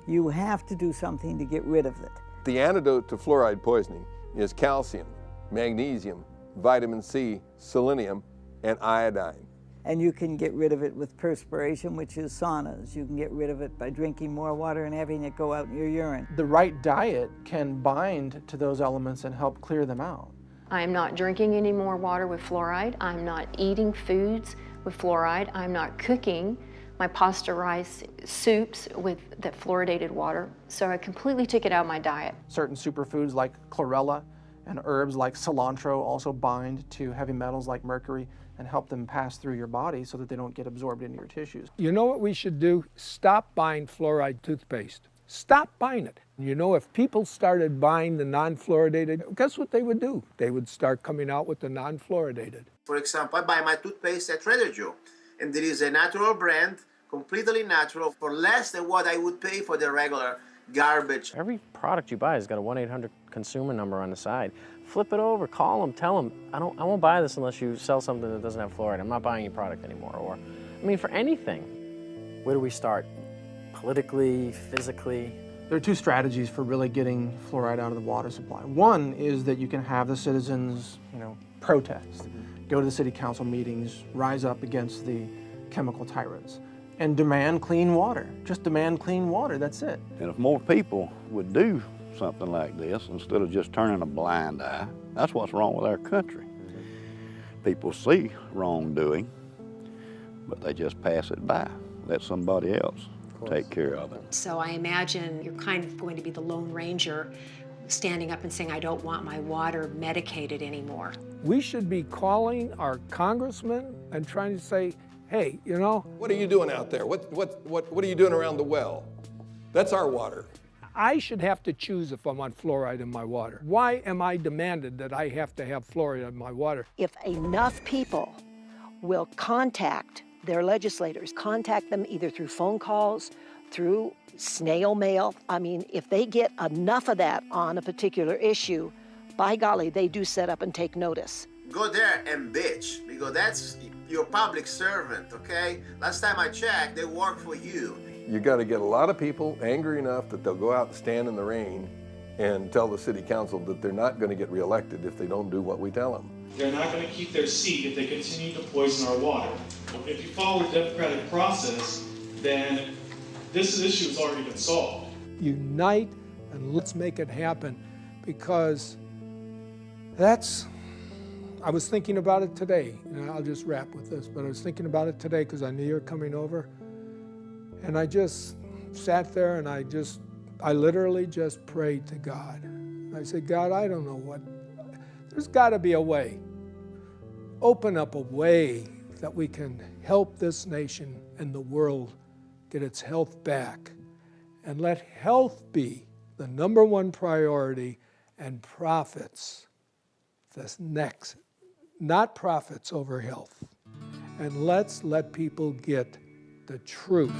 you have to do something to get rid of it. The antidote to fluoride poisoning is calcium, magnesium, vitamin C, selenium, and iodine. And you can get rid of it with perspiration, which is saunas. You can get rid of it by drinking more water and having it go out in your urine. The right diet can bind to those elements and help clear them out. I'm not drinking any more water with fluoride. I'm not eating foods with fluoride. I'm not cooking my pasta rice soups with that fluoridated water. So I completely took it out of my diet. Certain superfoods like chlorella and herbs like cilantro also bind to heavy metals like mercury and help them pass through your body so that they don't get absorbed into your tissues. You know what we should do? Stop buying fluoride toothpaste. Stop buying it. You know, if people started buying the non-fluoridated, guess what they would do? They would start coming out with the non-fluoridated. For example, I buy my toothpaste at Trader Joe, and there is a natural brand, completely natural, for less than what I would pay for the regular garbage. Every product you buy has got a 1-800 consumer number on the side. Flip it over, call them, tell them, I won't buy this unless you sell something that doesn't have fluoride. I'm not buying your product anymore. Or, I mean, for anything. Where do we start? Politically, physically? There are two strategies for really getting fluoride out of the water supply. One is that you can have the citizens, protest, go to the city council meetings, rise up against the chemical tyrants, and demand clean water. Just demand clean water, that's it. And if more people would do something like this instead of just turning a blind eye, that's what's wrong with our country. People see wrongdoing, but they just pass it by, let somebody else take care of it. So I imagine you're kind of going to be the Lone Ranger standing up and saying, I don't want my water medicated anymore. We should be calling our congressmen and trying to say, hey, What are you doing out there? What are you doing around the well? That's our water. I should have to choose if I want fluoride in my water. Why am I demanded that I have to have fluoride in my water? If enough people will contact their legislators, contact them either through phone calls, through snail mail. I mean, if they get enough of that on a particular issue, by golly, they do set up and take notice. Go there and bitch, because that's your public servant, okay? Last time I checked, they work for you. You got to get a lot of people angry enough that they'll go out and stand in the rain and tell the city council that they're not going to get reelected if they don't do what we tell them. They're not going to keep their seat if they continue to poison our water. If you follow the democratic process, then this issue has already been solved. Unite and let's make it happen, because I was thinking about it today, and I'll just wrap with this, but I was thinking about it today because I knew you were coming over, and I just sat there and I literally just prayed to God. I said, God, I don't know there's got to be a way. Open up a way that we can help this nation and the world get its health back, and let health be the #1 priority and profits the next, not profits over health. And let's let people get the truth.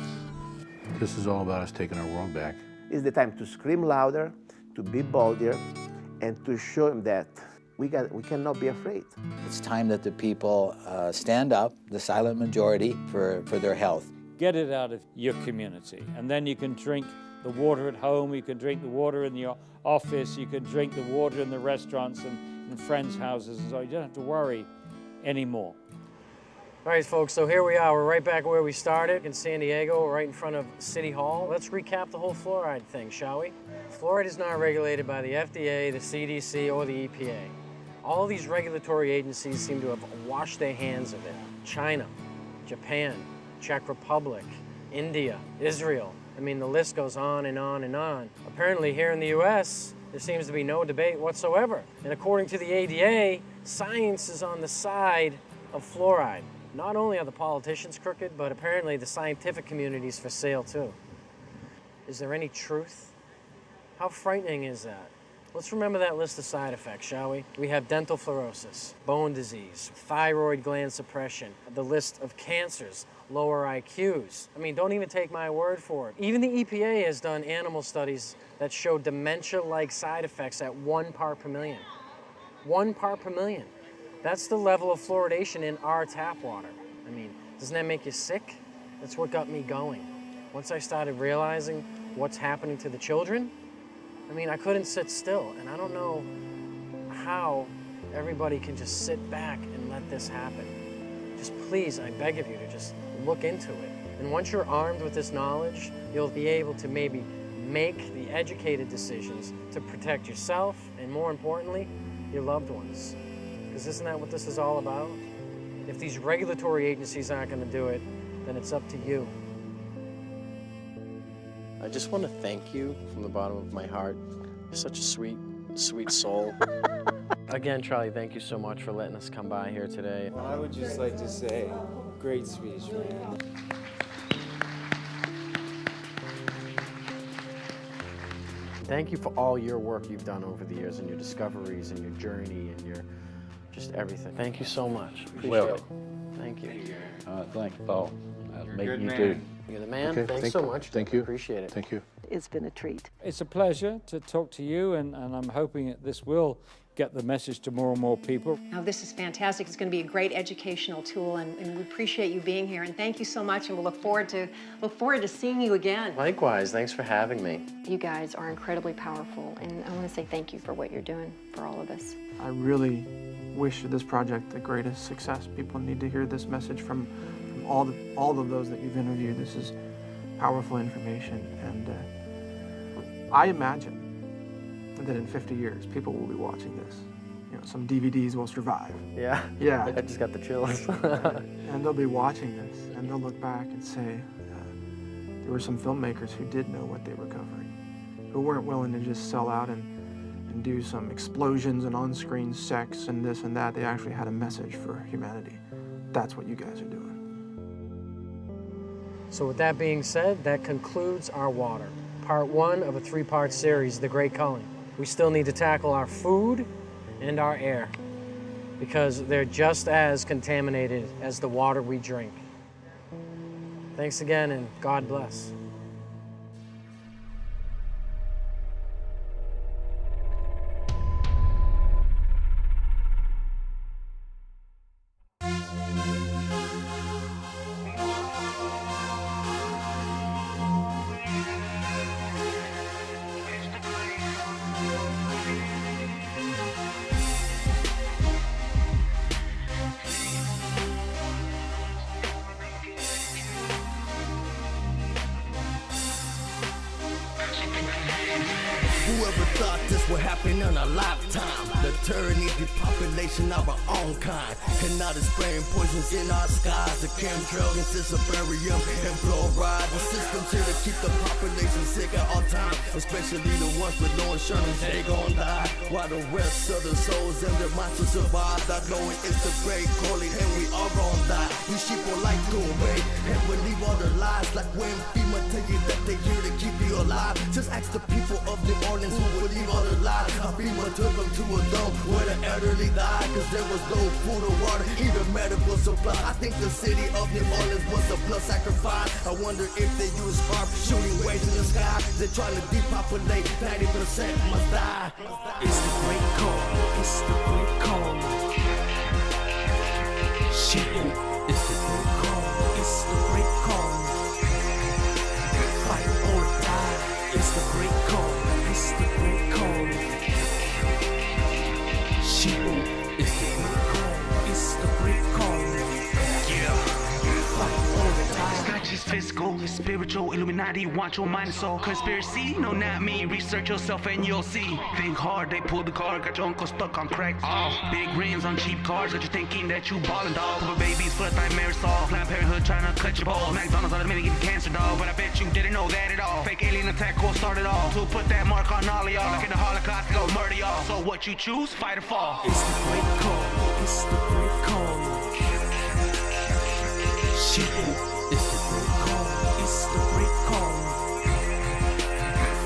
This is all about us taking our world back. It's the time to scream louder, to be bolder, and to show them that we cannot be afraid. It's time that the people stand up, the silent majority, for their health. Get it out of your community, and then you can drink the water at home, you can drink the water in your office, you can drink the water in the restaurants and in friends' houses, and so you don't have to worry anymore. All right, folks, so here we are. We're right back where we started in San Diego, right in front of City Hall. Let's recap the whole fluoride thing, shall we? Fluoride is not regulated by the FDA, the CDC, or the EPA. All these regulatory agencies seem to have washed their hands of it. China, Japan, Czech Republic, India, Israel. I mean, the list goes on and on and on. Apparently here in the US, There seems to be no debate whatsoever. And according to the ADA, science is on the side of fluoride. Not only are the politicians crooked, but apparently the scientific community's for sale too. Is there any truth? How frightening is that? Let's remember that list of side effects, shall we? We have dental fluorosis, bone disease, thyroid gland suppression, the list of cancers, lower IQs. I mean, don't even take my word for it. Even the EPA has done animal studies that show dementia-like side effects at 1 part per million. 1 part per million. That's the level of fluoridation in our tap water. I mean, doesn't that make you sick? That's what got me going. Once I started realizing what's happening to the children, I mean, I couldn't sit still, and I don't know how everybody can just sit back and let this happen. Just please, I beg of you to just look into it. And once you're armed with this knowledge, you'll be able to maybe make the educated decisions to protect yourself and, more importantly, your loved ones. Because isn't that what this is all about? If these regulatory agencies aren't going to do it, then it's up to you. I just want to thank you from the bottom of my heart. You're such a sweet, sweet soul. Again, Charlie, thank you so much for letting us come by here today. I would just like to say, great speech, man. Thank you for all your work you've done over the years and your discoveries and your journey and your just everything. Thank you so much. Appreciate it. Thank you. Thank you, Paul. Nice meeting you man. too. You're the man. Okay, Thanks so much. Thank you. Appreciate it. Thank you. It's been a treat. It's a pleasure to talk to you, and I'm hoping that this will get the message to more and more people. Now, this is fantastic. It's going to be a great educational tool, and we appreciate you being here. And thank you so much, and we'll look forward to seeing you again. Likewise. Thanks for having me. You guys are incredibly powerful, and I want to say thank you for what you're doing for all of us. I really wish this project the greatest success. People need to hear this message from all of those that you've interviewed. This is powerful information, and I imagine that in 50 years, people will be watching this. You know, some DVDs will survive. Yeah. Yeah. I just got the chills. And they'll be watching this, and they'll look back and say, there were some filmmakers who did know what they were covering, who weren't willing to just sell out and do some explosions and on-screen sex and this and that. They actually had a message for humanity. That's what you guys are doing. So with that being said, that concludes our water. Part 1 of a 3-part series, The Great Culling. We still need to tackle our food and our air because they're just as contaminated as the water we drink. Thanks again, and God bless. Whoever thought this would happen in a lifetime? The tyranny, depopulation of our own kind. And now they're spraying poisons in our skies. The chemtrails, anticiparium, and fluoride. The system's here to keep the population sick at all times. Especially the ones with no insurance, they gon' die. While the rest of the souls and their minds will survive. Not knowing it's the great calling, and we all gon' die. These sheep will like to obey and believe all the lies. Like when FEMA tell you that they're here to keep you alive. Just ask the people of New Orleans who believe all the lies. FEMA took them to a dome where the elderly died. Cause there was no food or water, even medical supply. I think the city of New Orleans was a blood sacrifice. I wonder if they use sharp shooting waves in the sky. They're trying to depopulate, 90% must die. It's the great call, it's the great call. Shooting, it's the great call, it's the great call. Fight or die, it's the great call, it's the great call. Shooting, it's the great call, it's the great call. Yeah, fight or die. It's not just physical, Spiritual Illuminati, want your mind and soul. Conspiracy? No, not me. Research yourself and you'll see. Think hard, they pulled the card, got your uncle stuck on crack. Oh, big rims on cheap cars, got you thinking that you ballin', dog. Couple babies, first time Marisol. Planned Parenthood trying to cut your balls. McDonald's automated getting cancer, dog. But I bet you didn't know that at all. Fake alien attack will start it all. To put that mark on all of y'all. Like in the Holocaust, they gon' murder y'all. So what you choose, fight or fall. It's the great call. It's the great call. Shit. It's the great call. It's the great call.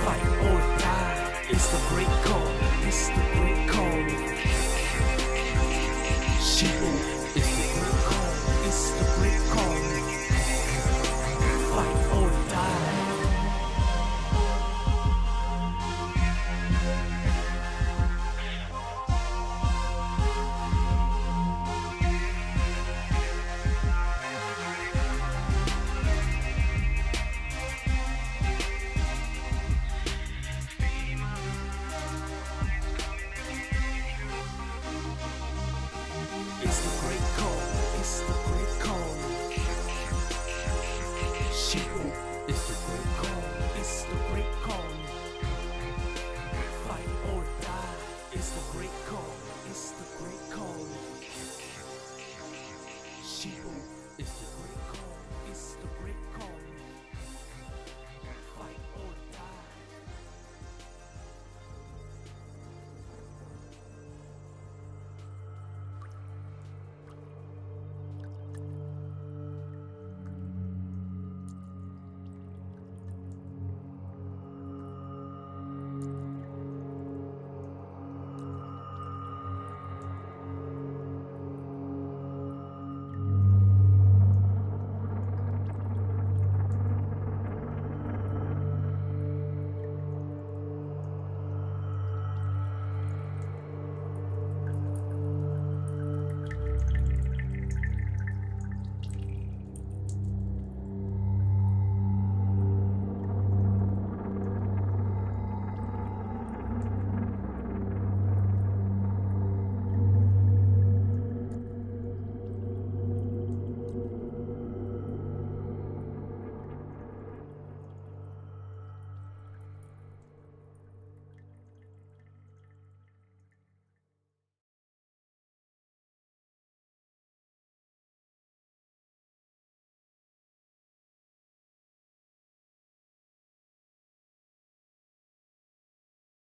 Fight or die. It's the great call. It's the